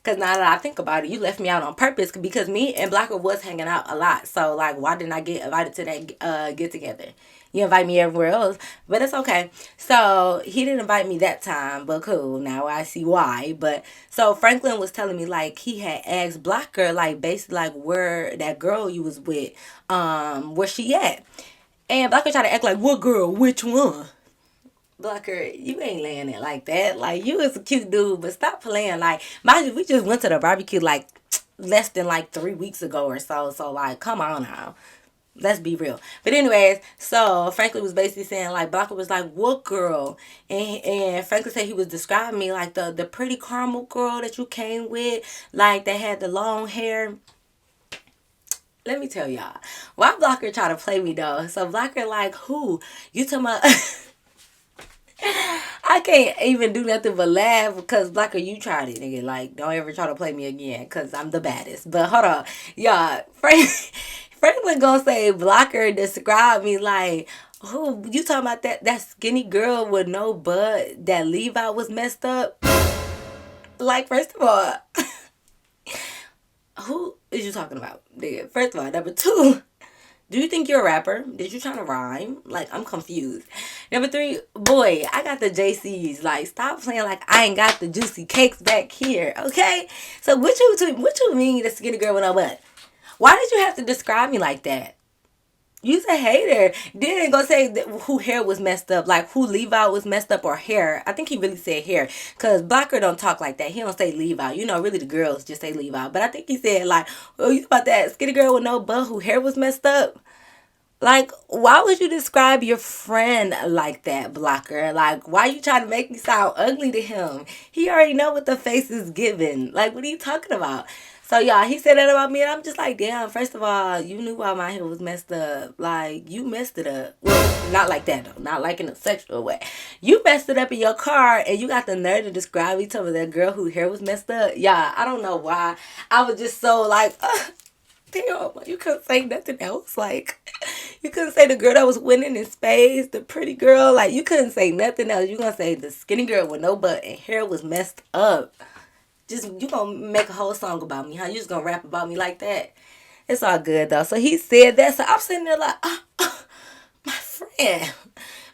because now that I think about it, you left me out on purpose because me and Blocker was hanging out a lot. So, like, why didn't I get invited to that get together? You invite me everywhere else, but it's okay. So, he didn't invite me that time, but cool. Now I see why. But so, Franklin was telling me, like, he had asked Blocker, like, basically, like, where that girl you was with, where she at? And Blocker tried to act like, what girl? Which one? Blocker, you ain't laying it like that. Like you is a cute dude, but stop playing. Like mind you, we just went to the barbecue like less than like 3 weeks ago or so. So like, come on now. Let's be real. But anyways, so Franklin was basically saying like Blocker was like, what girl? And Franklin said he was describing me like the pretty caramel girl that you came with, like that had the long hair. Let me tell y'all. Why Blocker try to play me though? So Blocker like who? You talking about I can't even do nothing but laugh because Blocker, you tried it, nigga. Like, don't ever try to play me again because I'm the baddest. But hold on, y'all. Franklin gonna say Blocker describe me like, who you talking about that skinny girl with no butt that Levi was messed up? Like, first of all, who is you talking about, nigga? First of all, number two. Do you think you're a rapper? Did you trying to rhyme? Like, I'm confused. Number three, boy, I got the JCs. Like, stop playing like I ain't got the juicy cakes back here, okay? So, what you mean the skinny girl with no butt? Why did you have to describe me like that? You's a hater. Didn't go say who hair was messed up, like who Levi was messed up or hair. I think he really said hair, cause Blocker don't talk like that. He don't say Levi. You know, really the girls just say Levi. But I think he said like, oh, you about that skinny girl with no butt who hair was messed up. Like, why would you describe your friend like that, Blocker? Like, why you trying to make me sound ugly to him? He already know what the face is giving. Like, what are you talking about? So, y'all, he said that about me, and I'm just like, damn, first of all, you knew why my hair was messed up. Like, you messed it up. Well, not like that, though. Not like in a sexual way. You messed it up in your car, and you got the nerve to describe me to that girl whose hair was messed up. Yeah, I don't know why. I was just so like, damn, you couldn't say nothing else. Like, you couldn't say the girl that was winning in space, the pretty girl. Like, you couldn't say nothing else. You gonna say the skinny girl with no butt and hair was messed up. Just, you gonna make a whole song about me, huh? You just gonna rap about me like that? It's all good, though. So he said that. So I'm sitting there like, my friend.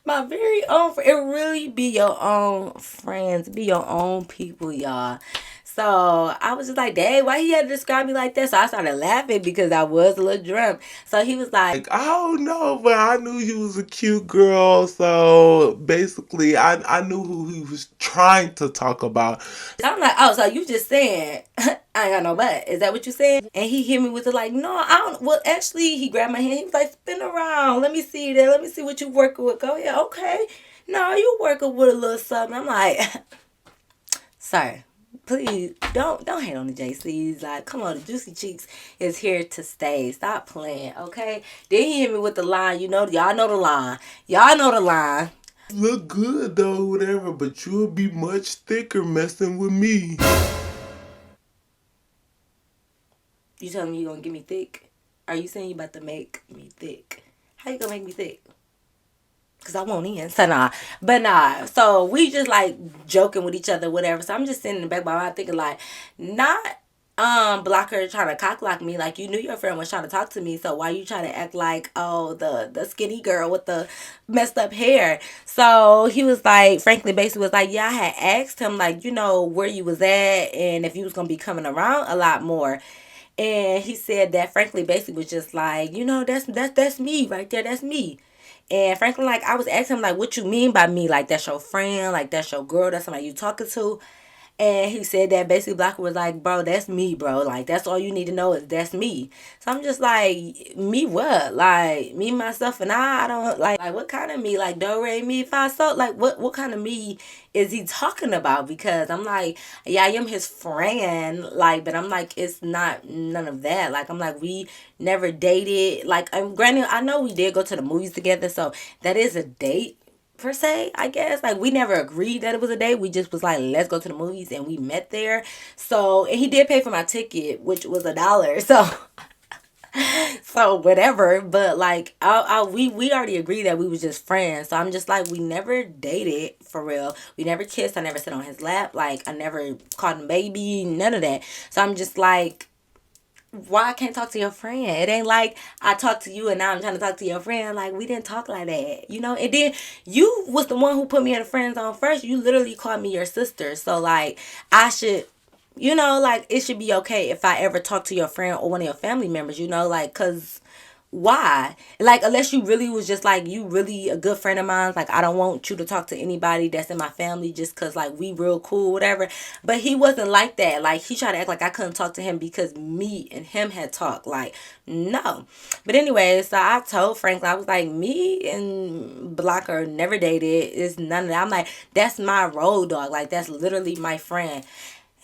My very own friend. It really be your own friends. Be your own people, y'all. So I was just like, dang, why he had to describe me like that? So I started laughing because I was a little drunk. So he was like, Like I don't know, but I knew you was a cute girl, so basically I knew who he was trying to talk about. I'm like, oh, so you just saying I ain't got no butt. Is that what you saying? And he hit me with it like, no, I don't. Well, actually, he grabbed my hand. He was like, spin around. Let me see that. Let me see what you working with. Go, yeah, okay. No, you working with a little something. I'm like, sir. Please don't hate on the JCs. Like, come on, the Juicy Cheeks is here to stay. Stop playing, okay? Then he hit me with the line. You know, y'all know the line. Y'all know the line. Look good though, whatever, but you'll be much thicker messing with me. You telling me you gonna get me thick? Are you saying you about to make me thick? How you gonna make me thick? Cause I won't in. So nah. But nah. So we just like joking with each other, whatever. So I'm just sitting in the back of my mind thinking like, not block her trying to cock block me. Like, you knew your friend was trying to talk to me, so why you trying to act like, oh, the skinny girl with the messed up hair? So he was like, frankly, basically was like, yeah, I had asked him like, you know, where you was at and if you was gonna be coming around a lot more. And he said that frankly basically was just like, you know, that's me right there, that's me. And frankly, like, I was asking him like, what you mean by me? Like, that's your friend, like that's your girl, that's somebody you talking to. And he said that basically Blocker was like, bro, that's me, bro. Like, that's all you need to know is that's me. So I'm just like, me what? Like, me, myself, and I don't, like what kind of me? Like, do, re, mi, fa, so? Like, what kind of me is he talking about? Because I'm like, yeah, I am his friend. Like, but I'm like, it's not none of that. Like, I'm like, we never dated. Like, I'm granted, I know we did go to the movies together. So that is a date per se, I guess. Like, we never agreed that it was a date. We just was like, let's go to the movies, and we met there. So, and he did pay for my ticket, which was $1. So, so whatever. But like, we already agreed that we was just friends. So I'm just like, we never dated for real. We never kissed. I never sat on his lap. Like, I never called him baby. None of that. So I'm just like, why I can't talk to your friend? It ain't like I talked to you and now I'm trying to talk to your friend. Like, we didn't talk like that, you know? And then you was the one who put me in the friend zone first. You literally called me your sister. So like, I should, you know, like, it should be okay if I ever talk to your friend or one of your family members, you know, like, cause why? Like, unless you really was just like, you really a good friend of mine, like, I don't want you to talk to anybody that's in my family just because like we real cool, whatever. But he wasn't like that. Like, he tried to act like I couldn't talk to him because me and him had talked. Like, no. But anyway, so I told Franklin, I was like, me and Blocker never dated. It's none of that. I'm like, that's my road dog. Like, that's literally my friend.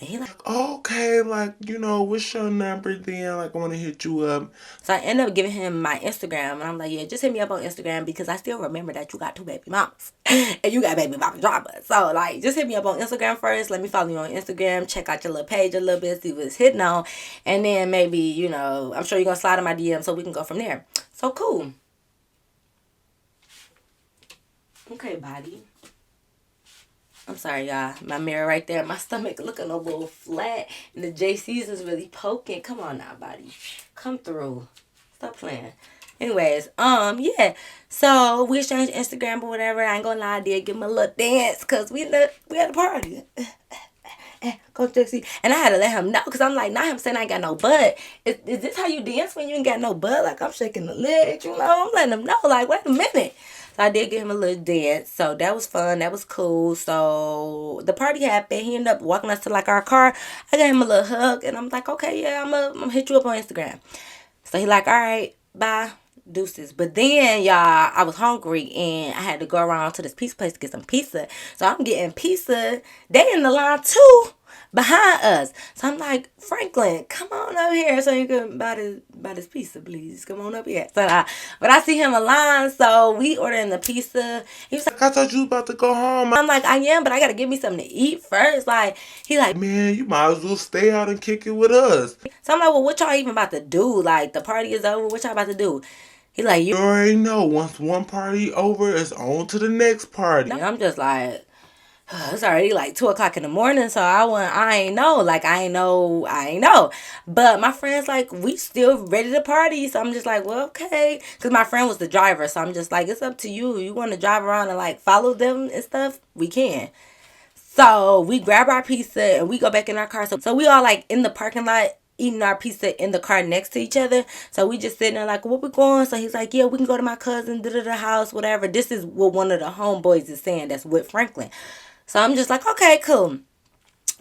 And he like, Okay, like, what's your number then? Like, I want to hit you up. so I ended up giving him my Instagram, and I'm like, yeah, just hit me up on Instagram because I still remember that you got 2 baby mamas and you got baby mama drama. So like, just hit me up on Instagram first. Let me follow you on Instagram. Check out your little page a little bit, see what it's hitting on, and then maybe, you know, I'm sure you're gonna slide in my DM so we can go from there. So cool. Okay, body. I'm sorry, y'all. My mirror right there. My stomach looking a little flat. And the JC's is really poking. Come on now, body. Come through. Stop playing. Anyways, yeah. So we exchanged Instagram or whatever. I ain't gonna lie, I did give him a little dance because we had a party. Coach JC. And I had to let him know because I'm like, not him saying I ain't got no butt. Is this how you dance when you ain't got no butt? Like, I'm shaking the legs, you know? I'm letting him know, like, wait a minute. So I did give him a little dance. So that was fun. That was cool. So the party happened. He ended up walking us to like our car. I gave him a little hug and I'm like, okay, yeah, I'm gonna hit you up on Instagram. So he like, all right, bye. Deuces. But then, y'all, I was hungry and I had to go around to this pizza place to get some pizza. So I'm getting pizza. They in the line too behind us. So I'm like, Franklin, come on up here so you can buy this pizza, please. Come on up here. But I see him in line, so we ordering the pizza. He was like, I thought you was about to go home. I'm like, I am, but I gotta give me something to eat first. Like, he like, Man, you might as well stay out and kick it with us. so I'm like, well, what y'all even about to do? Like, the party is over. What y'all about to do? He like, You already know, once one party over, it's on to the next party. I'm just like, it's already like 2 o'clock in the morning, so I ain't know. Like, I ain't know. But my friend's like, we still ready to party. So I'm just like, well, okay. Because my friend was the driver. So I'm just like, it's up to you. You want to drive around and like follow them and stuff? We can. So we grab our pizza and we go back in our car. So we all like in the parking lot eating our pizza in the car next to each other. So we just sitting there like, where we going? So he's like, yeah, we can go to my cousin, da house, whatever. This is what one of the homeboys is saying that's with Franklin. So I'm just like, okay, cool.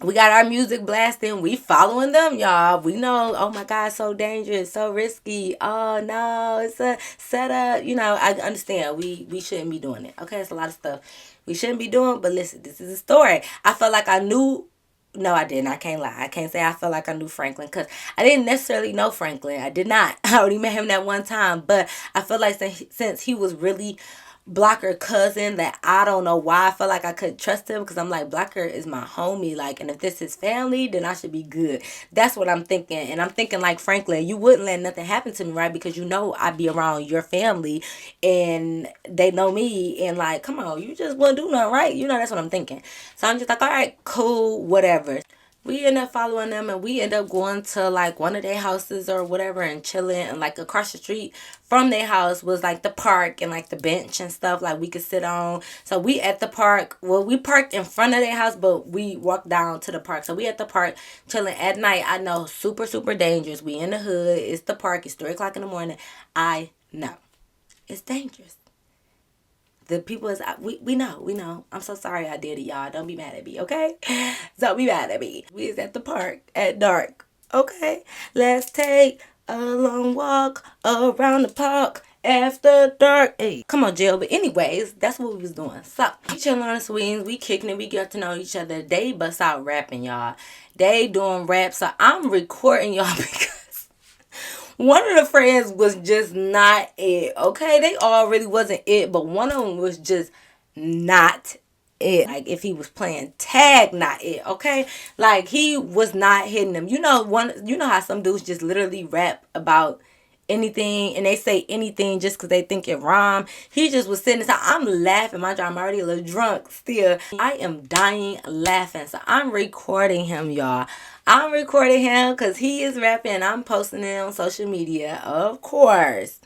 We got our music blasting. We following them, y'all. We know, oh my God, so dangerous, so risky. Oh no, it's a setup. You know, I understand. We shouldn't be doing it. Okay, it's a lot of stuff we shouldn't be doing. But listen, this is a story. I felt like I knew No, I didn't. I can't lie. I can't say I felt like I knew Franklin because I didn't necessarily know Franklin. I did not. I only met him that one time. But I feel like since he was really Blocker cousin, that I don't know why I felt like I could trust him because I'm like, Blocker is my homie. Like, and if this is family, then I should be good. That's what I'm thinking. And I'm thinking like, Franklin, you wouldn't let nothing happen to me, right? Because you know I'd be around your family and they know me. And like, come on, you just wouldn't do nothing, right? You know, that's what I'm thinking. So I'm just like, all right, cool, whatever. We end up following them and we end up going to like one of their houses or whatever and chilling, and like across the street from their house was like the park and like the bench and stuff like we could sit on. So we at the park, well, we parked in front of their house but we walked down to the park. So we at the park chilling at night. I know, super super dangerous. We in the hood, it's the park, it's 3 o'clock in the morning. I know it's dangerous. The people is, we know. I'm so sorry I did it, y'all. Don't be mad at me, okay? Don't be mad at me. We is at the park at dark, okay? Let's take a long walk around the park after dark. Hey, come on, Jill. But anyways, that's what we was doing. So we chilling on the swings, we kicking it, we get to know each other. They bust out rapping, y'all. They doing rap. So I'm recording y'all because one of the friends was just not it. Okay, they all really wasn't it, but one of them was just not it. Like if he was playing tag, not it. Okay, like he was not hitting them. You know, one. You know how some dudes just literally rap about anything and they say anything just because they think it rhyme. He just was sitting there. I'm laughing. Mind you, I'm already a little drunk still. I am dying laughing. So I'm recording him, y'all. I'm recording him because he is rapping. I'm posting it on social media, of course.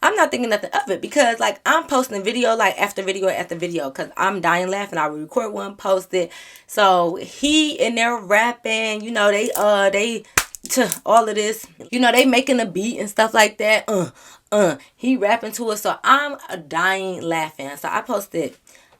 I'm not thinking nothing of it because like I'm posting video like after video after video because I'm dying laughing. I will record one, post it. So he in there rapping, you know, they to all of this, you know, they making a beat and stuff like that. He rapping to us, so I'm dying laughing. So I posted,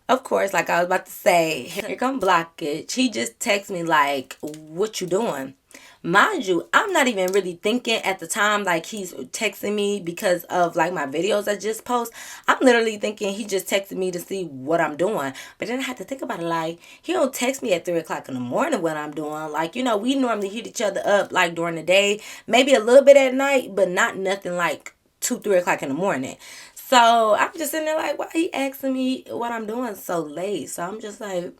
of course, like I was about to say, here come blockage. He just texts me like, what you doing? Mind you, I'm not even really thinking at the time like he's texting me because of like my videos I just post. I'm literally thinking he just texted me to see what I'm doing. But then I had to think about it like he don't text me at 3 o'clock in the morning what I'm doing. Like, you know, we normally hit each other up like during the day, maybe a little bit at night, but not nothing like 2, 3 o'clock in the morning. So I'm just sitting there like, why he asking me what I'm doing so late? So I'm just like,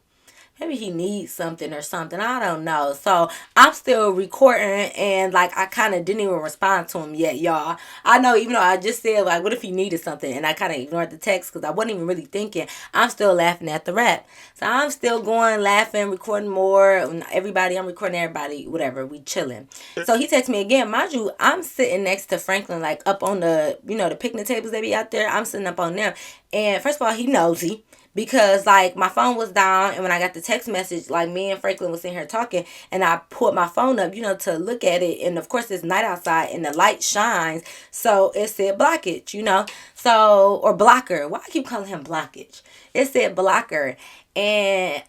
maybe he needs something or something. I don't know. So I'm still recording and like I kind of didn't even respond to him yet, y'all. I know, even though I just said like, what if he needed something? And I kind of ignored the text because I wasn't even really thinking. I'm still laughing at the rap. So I'm still going, laughing, recording more. Everybody, I'm recording everybody, whatever. We chilling. So he texts me again. Mind you, I'm sitting next to Franklin, like up on the, you know, the picnic tables that be out there. I'm sitting up on them. And first of all, he nosy because like my phone was down, and when I got the text message, like me and Franklin was sitting here talking, and I pulled my phone up, you know, to look at it, and of course it's night outside and the light shines, so it said blockage, you know, so, or blocker. Why I keep calling him blockage? It said blocker. And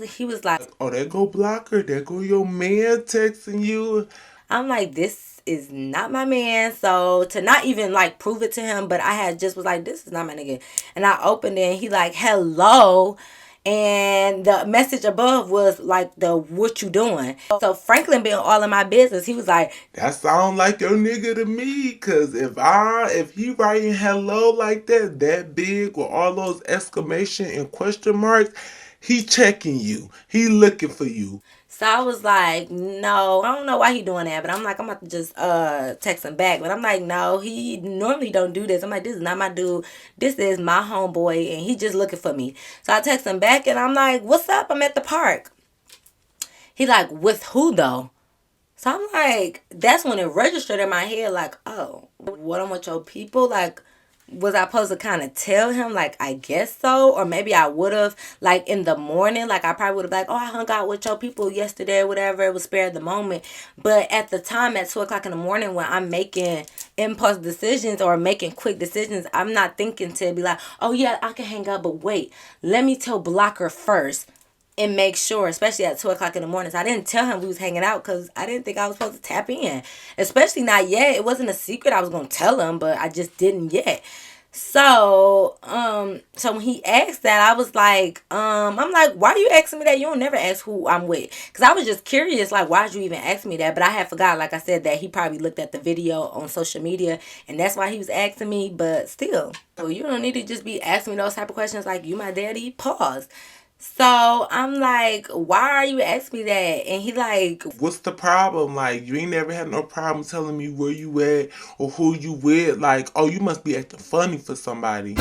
he was like, Oh, there go blocker. There go your man texting you. I'm like, this is not my man. So to not even like prove it to him, but I had just was like, this is not my nigga. And I opened it and he like, hello. And the message above was like the what you doing. So Franklin being all in my business, he was like, That sound like your nigga to me. Cause if he writing hello like that big with all those exclamation and question marks, he checking you. He looking for you. so I was like, no, I don't know why he doing that, but I'm like, I'm about to just text him back. But I'm like, no, he normally don't do this. I'm like, this is not my dude. This is my homeboy, and he just looking for me. So I text him back, and I'm like, what's up? I'm at the park. He like, with who though? So I'm like, that's when it registered in my head, like, oh, what I'm with your people? Like, was I supposed to kind of tell him, like, I guess so? Or maybe I would have, like, in the morning, like, I probably would have, like, oh, I hung out with your people yesterday or whatever. It was spare the moment. But at the time, at 2 o'clock in the morning, when I'm making impulse decisions or making quick decisions, I'm not thinking to be like, oh, yeah, I can hang out, but wait, let me tell Blocker first and make sure, especially at 2 o'clock in the morning. So I didn't tell him we was hanging out because I didn't think I was supposed to tap in, especially not yet. It wasn't a secret I was gonna tell him, but I just didn't yet. So when he asked that, I was like, I'm like, why are you asking me that? You don't never ask who I'm with. Cause I was just curious, like, why'd you even ask me that? But I had forgot, like I said, that he probably looked at the video on social media and that's why he was asking me, but still. So you don't need to just be asking me those type of questions like, you my daddy? Pause. So I'm like, why are you asking me that? And he like, What's the problem? Like, you ain't never had no problem telling me where you at or who you with. Like, oh, you must be acting funny for somebody.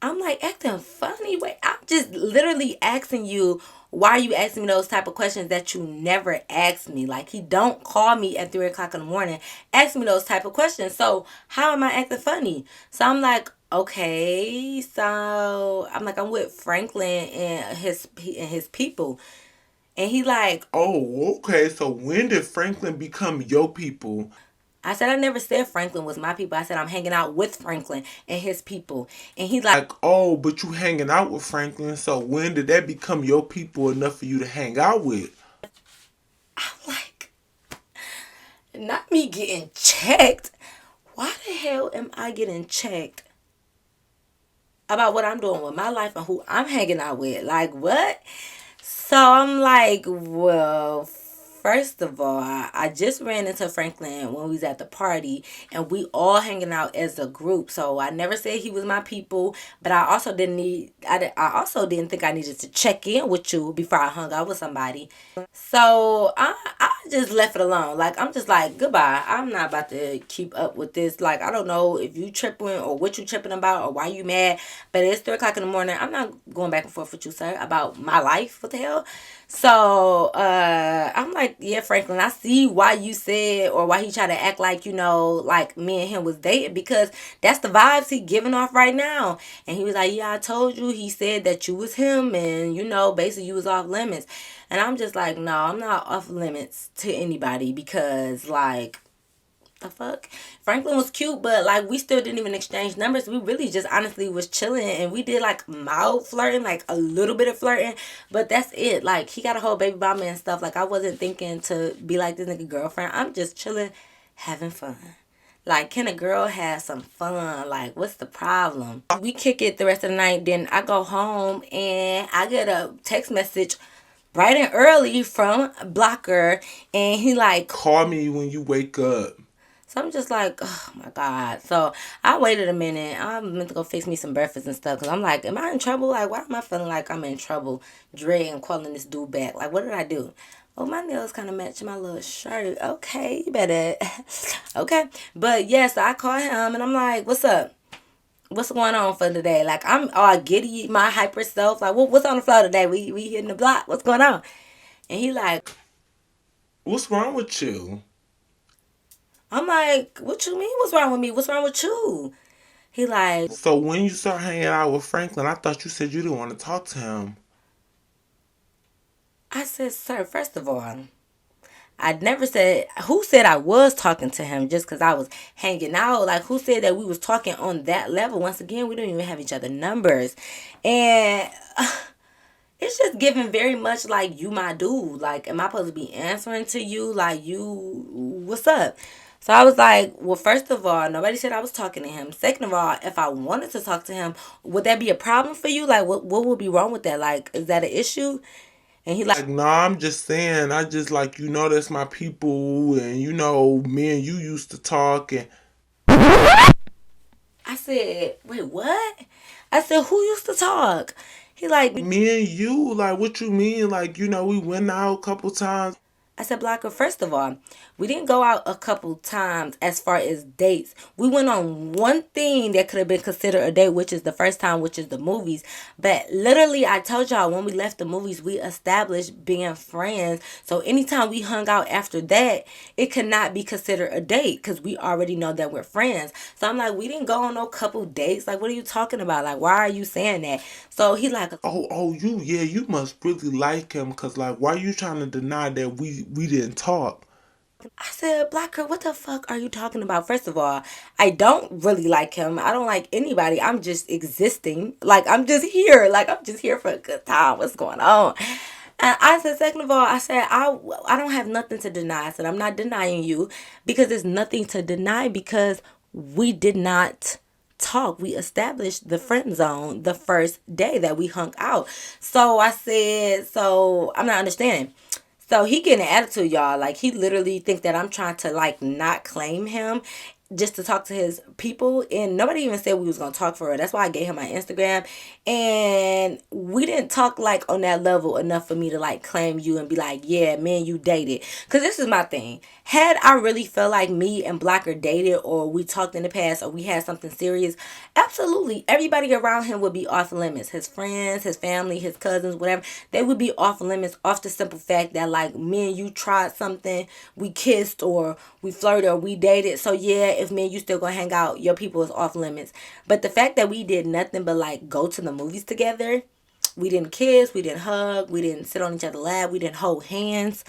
I'm like acting funny. Wait, I'm just literally asking you why are you asking me those type of questions that you never asked me. Like he don't call me at 3 o'clock in the morning, ask me those type of questions. So how am I acting funny? So I'm like, okay. So I'm like, I'm with Franklin and his people, and he like, Oh, okay. So when did Franklin become your people? I said I never said Franklin was my people. I said I'm hanging out with Franklin and his people, and he like, Like, oh, but you hanging out with Franklin. So when did that become your people enough for you to hang out with? I'm like, not me getting checked. Why the hell am I getting checked about what I'm doing with my life and who I'm hanging out with? Like, what? So I'm like, well, first of all, I just ran into Franklin when we was at the party and we all hanging out as a group. So I never said he was my people, but I also I also didn't think I needed to check in with you before I hung out with somebody. So I just left it alone. Like I'm just like goodbye. I'm not about to keep up with this. Like I don't know if you tripping or what you tripping about or why you mad. But it's 3 o'clock in the morning. I'm not going back and forth with you, sir, about my life. What the hell? So I'm like, yeah, Franklin, I see why you said or why he tried to act like, like me and him was dating because that's the vibes he giving off right now. And he was like, yeah, I told you. He said that you was him and, basically you was off limits. And I'm just like, no, I'm not off limits to anybody because, like, the fuck? Franklin was cute, but, like, we still didn't even exchange numbers. We really just honestly was chilling and we did, like, mild flirting, like, a little bit of flirting, but that's it. Like, he got a whole baby mama and stuff. Like, I wasn't thinking to be like this nigga girlfriend. I'm just chilling, having fun. Like, can a girl have some fun? Like, what's the problem? We kick it the rest of the night. Then I go home and I get a text message bright and early from Blocker. And he like, Call me when you wake up. so I'm just like, oh my God. So I waited a minute. I meant to go fix me some breakfast and stuff. Because I'm like, am I in trouble? Like, why am I feeling like I'm in trouble? Dreading calling this dude back. Like, what did I do? Oh, my nails kind of match my little shirt. Okay, you better. Okay. But yes, I called him and I'm like, what's up? What's going on for today? Like, I'm all giddy, my hyper self. Like, what's on the floor today? We hitting the block. What's going on? And he like, What's wrong with you? I'm like, what you mean? What's wrong with me? What's wrong with you? He like, So when you start hanging out with Franklin, I thought you said you didn't want to talk to him. I said, sir, first of all, I never said who said I was talking to him just because I was hanging out. Like who said that we was talking on that level? Once again, we don't even have each other numbers, and it's just giving very much like you my dude. Like, am I supposed to be answering to you? Like you, what's up? So I was like, well, first of all, nobody said I was talking to him. Second of all, if I wanted to talk to him, would that be a problem for you? Like, what would be wrong with that? Like, is that an issue? And he like, Like, no, I'm just saying, I just like, that's my people, and me and you used to talk, and I said, wait, what? I said, who used to talk? He like, me and you, like, what you mean? Like, we went out a couple times. I said, Blocker, first of all, we didn't go out a couple times as far as dates. We went on one thing that could have been considered a date, which is the first time, which is the movies. But literally, I told y'all when we left the movies, we established being friends. So anytime we hung out after that, it could not be considered a date because we already know that we're friends. So I'm like, we didn't go on no couple dates. Like, what are you talking about? Like, why are you saying that? So he like, Oh, yeah, you must really like him, cause like, why you trying to deny that we didn't talk? I said, Black girl, what the fuck are you talking about? First of all, I don't really like him. I don't like anybody. I'm just existing. Like, I'm just here. Like, I'm just here for a good time. What's going on? And I said, second of all, I said, I don't have nothing to deny. I said, I'm not denying you because there's nothing to deny because we did not talk. We established the friend zone the first day that we hung out. So I said, so I'm not understanding. So he getting an attitude, y'all. Like he literally think that I'm trying to like not claim him just to talk to his people, and nobody even said we was gonna talk for real. That's why I gave him my Instagram, and we didn't talk like on that level enough for me to like claim you and be like, yeah, me and you dated. Cause this is my thing. Had I really felt like me and Blocker dated, or we talked in the past, or we had something serious, absolutely everybody around him would be off limits. His friends, his family, his cousins, whatever, they would be off limits off the simple fact that like me and you tried something, we kissed or we flirted or we dated. So yeah, if me and you still gonna hang out, your people is off limits. But the fact that we did nothing but like go to the movies together, we didn't kiss, we didn't hug, we didn't sit on each other's lap, we didn't hold hands.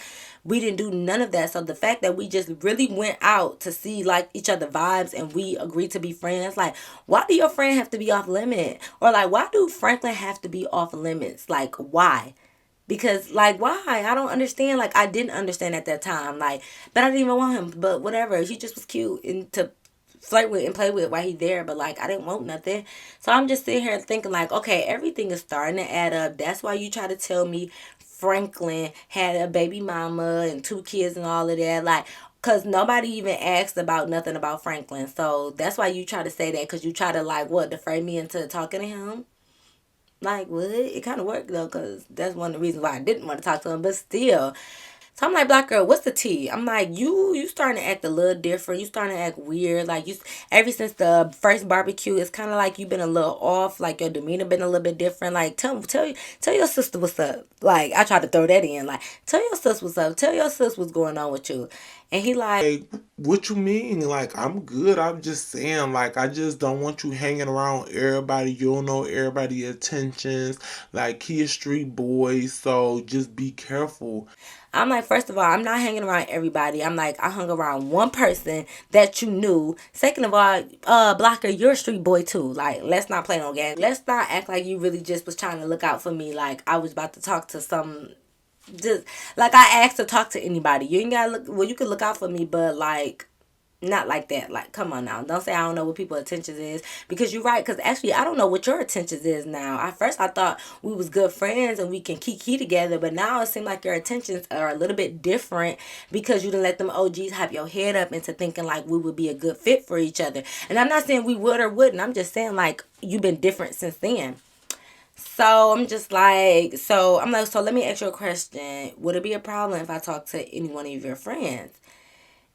We didn't do none of that. So the fact that we just really went out to see like each other vibes and we agreed to be friends, like why do your friend have to be off limit? Or like why do Franklin have to be off limits? Like why? Because like why? I don't understand. Like I didn't understand at that time. Like, but I didn't even want him. But whatever. He just was cute and to flirt with and play with while he there. But like I didn't want nothing. So I'm just sitting here thinking like, okay, everything is starting to add up. That's why you try to tell me Franklin had a baby mama and two kids and all of that. Like, cause nobody even asked about nothing about Franklin. So that's why you try to say that. Cause you try to like what defray me into talking to him. Like what? It kind of worked though, cause that's one of the reasons why I didn't want to talk to him. But still, so I'm like, Black girl, what's the tea? I'm like, you starting to act a little different. You starting to act weird. Like you, ever since the first barbecue, it's kind of like you've been a little off. Like your demeanor been a little bit different. Like tell your sister what's up. Like I tried to throw that in. Like tell your sis what's up. Tell your sis what's going on with you. And he like, Hey, what you mean? Like, I'm good. I'm just saying, like, I just don't want you hanging around everybody. You don't know everybody attentions. Like, he a street boy, so just be careful. I'm like, first of all, I'm not hanging around everybody. I'm like, I hung around one person that you knew. Second of all, Blocker, you're a street boy too. Like, let's not play no game. Let's not act like you really just was trying to look out for me. Like I was about to talk to some, just like I asked to talk to anybody. You ain't gotta look. Well, you could look out for me, but like not like that. Like, come on now. Don't say I don't know what people's attentions is. Because you're right. Because actually, I don't know what your attentions is now. At first, I thought we was good friends and we can kiki together. But now it seems like your attentions are a little bit different because you didn't let them OGs have your head up into thinking like we would be a good fit for each other. And I'm not saying we would or wouldn't. I'm just saying like you've been different since then. So I'm just like, so I'm like, so let me ask you a question. Would it be a problem if I talk to any one of your friends?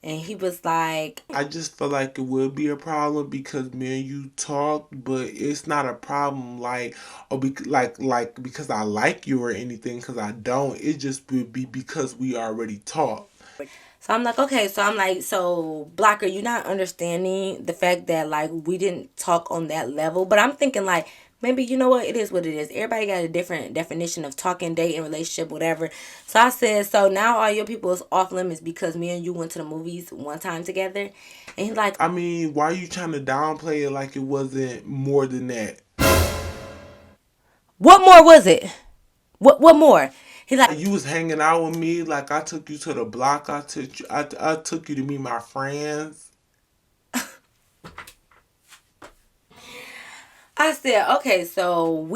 And he was like, I just feel like it would be a problem because me and you talked, but it's not a problem like or like because I like you or anything. Because I don't. It just would be because we already talked. so I'm like, okay, so I'm like, so Blocker, you're not understanding the fact that like we didn't talk on that level. But I'm thinking like maybe you know what it is what it is. Everybody got a different definition of talking, dating, relationship, whatever. So I said, so now all your people is off limits because me and you went to the movies one time together. And he's like, I mean, why are you trying to downplay it like it wasn't more than that? what more was it? What more? He like, You was hanging out with me, like I took you to the block. I took you to meet my friends. I said, okay, so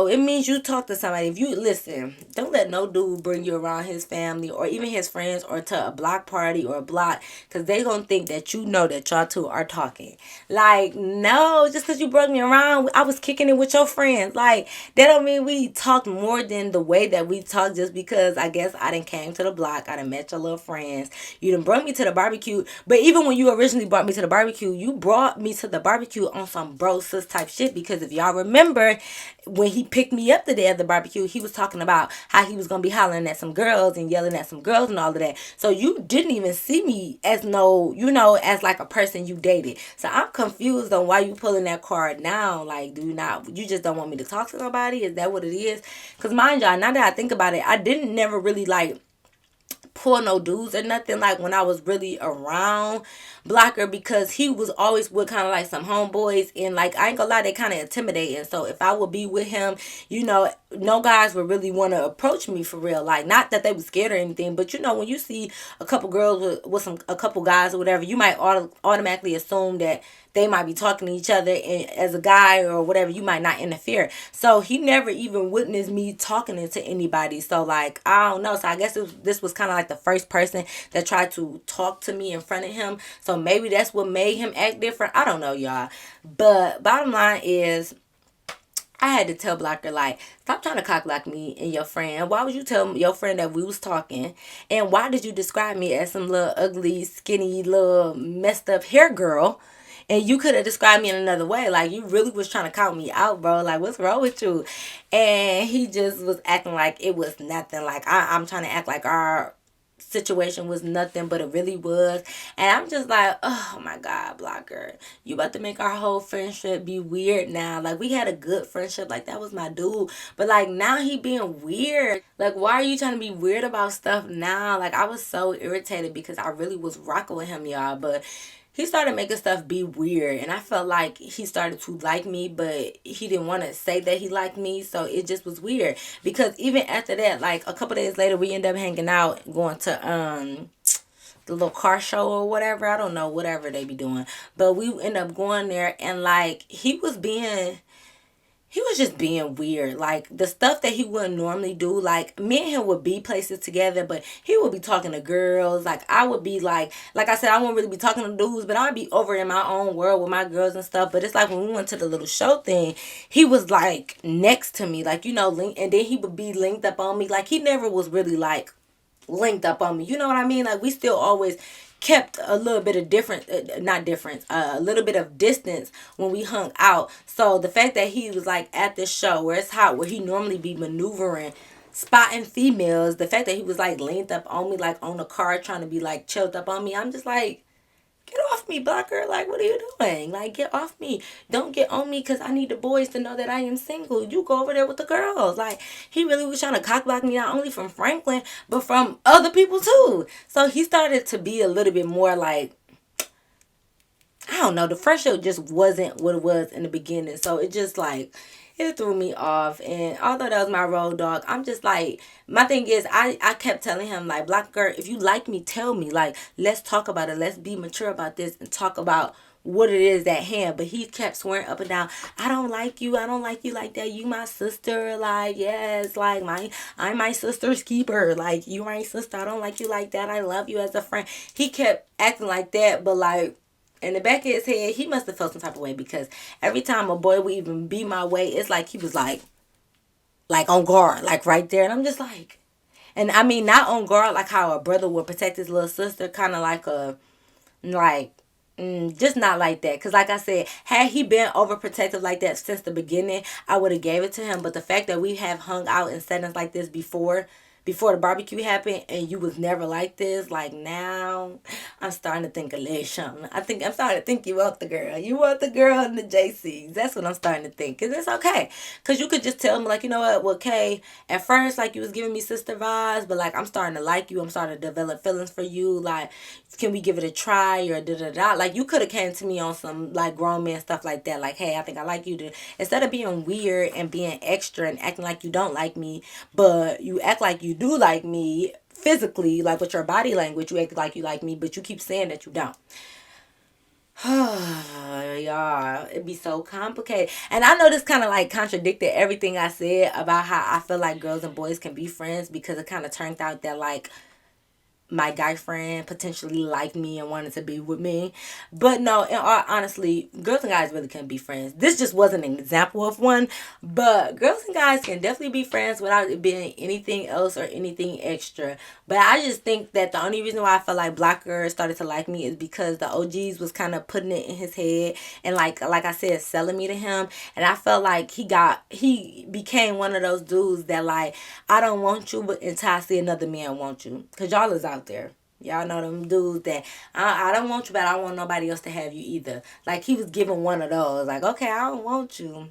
it means you talk to somebody. If you listen, don't let no dude bring you around his family or even his friends or to a block party or a block because they gonna think that you know that y'all two are talking. Like, no, just because you brought me around, I was kicking it with your friends. Like, that don't mean we talked more than the way that we talk just because I guess I done came to the block. I done met your little friends. You done brought me to the barbecue. But even when you originally brought me to the barbecue, you brought me to the barbecue on some bro sis type shit. Because if y'all remember, when he picked me up the day of the barbecue, he was talking about how he was gonna be hollering at some girls and yelling at some girls and all of that. So you didn't even see me as no, as like a person you dated. So I'm confused on why you pulling that card now. Like, do you not? You just don't want me to talk to nobody? Is that what it is? Because mind y'all, now that I think about it, I didn't never really like pull no dudes or nothing like when I was really around Blocker, because he was always with kind of like some homeboys, and like I ain't gonna lie, they kind of intimidating. So if I would be with him, no guys would really want to approach me for real. Like, not that they was scared or anything, but when you see a couple girls with a couple guys or whatever, you might automatically assume that they might be talking to each other, and as a guy or whatever, you might not interfere. So he never even witnessed me talking to anybody. So like, I don't know. So I guess this was kind of like the first person that tried to talk to me in front of him. So maybe that's what made him act different. I don't know, y'all. But bottom line is, I had to tell Blocker, like, stop trying to cock block me and your friend. Why would you tell your friend that we was talking? And why did you describe me as some little ugly, skinny, little messed up hair girl? And you could have described me in another way. Like, you really was trying to count me out, bro. Like, what's wrong with you? And he just was acting like it was nothing. Like, I'm trying to act like our situation was nothing, but it really was. And I'm just like, oh my God, Blocker, you about to make our whole friendship be weird now. Like, we had a good friendship, like that was my dude, but like now he being weird. Like, why are you trying to be weird about stuff now? Like, I was so irritated because I really was rocking with him, y'all, but he started making stuff be weird, and I felt like he started to like me, but he didn't want to say that he liked me, so it just was weird. Because even after that, like a couple days later, we ended up hanging out, going to the little car show or whatever. I don't know, whatever they be doing, but we end up going there, and like he was just being weird. Like, the stuff that he wouldn't normally do. Like, me and him would be places together, but he would be talking to girls. Like, I would be like I said, I wouldn't really be talking to dudes, but I'd be over in my own world with my girls and stuff. But it's like when we went to the little show thing, he was like next to me, like, and then he would be linked up on me. Like, he never was really like linked up on me. You know what I mean? Like, we still always kept a little bit of different, not difference, a little bit of distance when we hung out. So the fact that he was like at this show where it's hot, where he normally be maneuvering, spotting females, the fact that he was like leaned up on me, like on the car, trying to be like chilled up on me, I'm just like, get off me, Blocker. Like, what are you doing? Like, get off me. Don't get on me, because I need the boys to know that I am single. You go over there with the girls. Like, he really was trying to cock block me, not only from Franklin, but from other people too. So he started to be a little bit more like, I don't know, the friendship just wasn't what it was in the beginning. So it just like, it threw me off. And although that was my road dog, I'm just like, my thing is, I kept telling him, like, Black girl, if you like me, tell me. Like, let's talk about it. Let's be mature about this and talk about what it is at hand. But he kept swearing up and down, I don't like you. I don't like you like that. You my sister. Like, yes, like I'm my sister's keeper. Like, you my sister. I don't like you like that. I love you as a friend. He kept acting like that, but like, in the back of his head, he must have felt some type of way, because every time a boy would even be my way, it's like he was like on guard, like right there. And I'm just like, and I mean, not on guard like how a brother would protect his little sister, kind of like like, just not like that. Because like I said, had he been overprotective like that since the beginning, I would have gave it to him. But the fact that we have hung out in settings like this before the barbecue happened, and you was never like this, like, now I'm starting to think a little something. I'm starting to think you want the girl. You want the girl in the JCs. That's what I'm starting to think. Because it's okay. Because you could just tell me, like, you know what, well, Kay, at first, like, you was giving me sister vibes, but, like, I'm starting to like you. I'm starting to develop feelings for you. Like, can we give it a try, or da-da-da. Like, you could have came to me on some, like, grown man stuff like that. Like, hey, I think I like you. Instead of being weird and being extra and acting like you don't like me, but you act like you do like me physically, like with your body language, you act like you like me, but you keep saying that you don't. Y'all, it'd be so complicated. And I know this kind of like contradicted everything I said about how I feel like girls and boys can be friends, because it kind of turned out that like my guy friend potentially liked me and wanted to be with me. But no, in all honestly, girls and guys really can be friends. This just wasn't an example of one, but girls and guys can definitely be friends without it being anything else or anything extra. But I just think that the only reason why I felt like Black girl started to like me is because the OGs was kind of putting it in his head, and like I said, selling me to him. And I felt like he became one of those dudes that like, I don't want you, but until I see another man want you. Because y'all is out there. Y'all know them dudes that I don't want you, but I don't want nobody else to have you either. Like, he was giving one of those. Like, okay, I don't want you,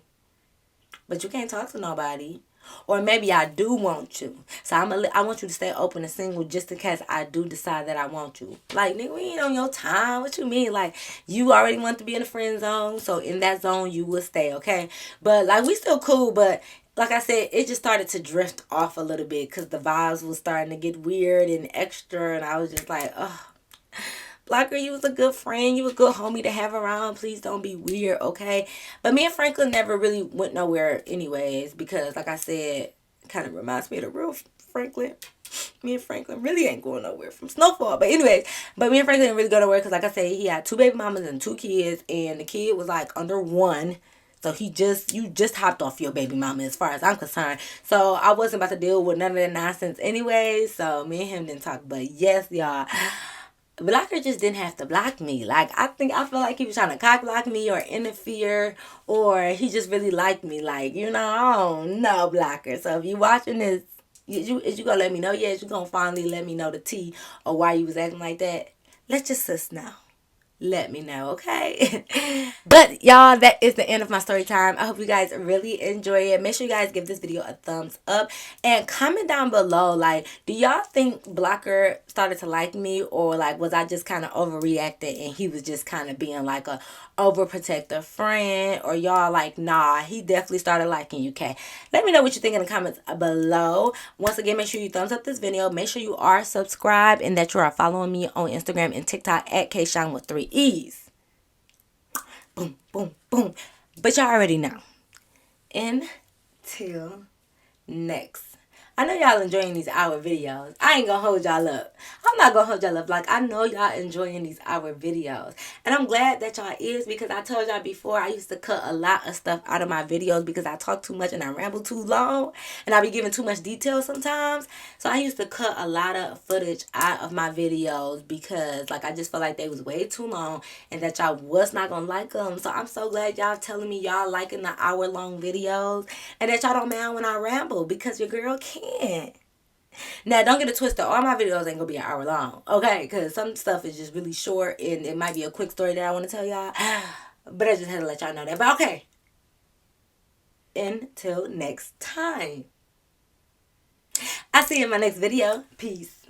but you can't talk to nobody. Or maybe I do want you. So I want you to stay open and single just in case I do decide that I want you. Like, nigga, we ain't on your time. What you mean? Like, you already want to be in the friend zone. So in that zone, you will stay, okay? But, like, we still cool. But, like I said, it just started to drift off a little bit because the vibes was starting to get weird and extra. And I was just like, oh. Blocker, you was a good friend. You a good homie to have around. Please don't be weird, okay? But me and Franklin never really went nowhere anyways because, like I said, kind of reminds me of the real Franklin. Me and Franklin really ain't going nowhere from Snowfall. But anyways, but me and Franklin didn't really go nowhere because, like I said, he had 2 baby mamas and 2 kids. And the kid was like under 1. So you just hopped off your baby mama as far as I'm concerned. So I wasn't about to deal with none of that nonsense anyway. So me and him didn't talk. But yes, y'all. Blocker just didn't have to block me. Like, I feel like he was trying to cock block me or interfere, or he just really liked me. Like, I don't know, Blocker. So if you watching this, is you gonna let me know? Yes, you gonna finally let me know the tea or why you was acting like that? Let's just sis now. Let me know, okay? But y'all, that is the end of my story time. I hope you guys really enjoy it. Make sure you guys give this video a thumbs up and comment down below, like, do y'all think Blocker started to like me, or like was I just kind of overreacting and he was just kind of being like a overprotective friend, or y'all like, nah, he definitely started liking you? Okay, let me know what you think in the comments below. Once again, make sure you thumbs up this video. Make sure you are subscribed and that you are following me on Instagram and TikTok at kayshine with 3 E's. Boom, boom, boom. But y'all already know. Until next. I know y'all enjoying these hour videos. I ain't gonna hold y'all up. I'm not gonna hold y'all up. Like, I know y'all enjoying these hour videos. And I'm glad that y'all is, because I told y'all before I used to cut a lot of stuff out of my videos because I talk too much and I ramble too long. And I be giving too much detail sometimes. So I used to cut a lot of footage out of my videos because, like, I just felt like they was way too long and that y'all was not gonna like them. So I'm so glad y'all telling me y'all liking the hour-long videos and that y'all don't mind when I ramble, because your girl can. Now, don't get it twisted. All my videos ain't gonna be an hour long, okay? Because some stuff is just really short and it might be a quick story that I want to tell y'all. But I just had to let y'all know that. But okay. Until next time. I'll see you in my next video. Peace.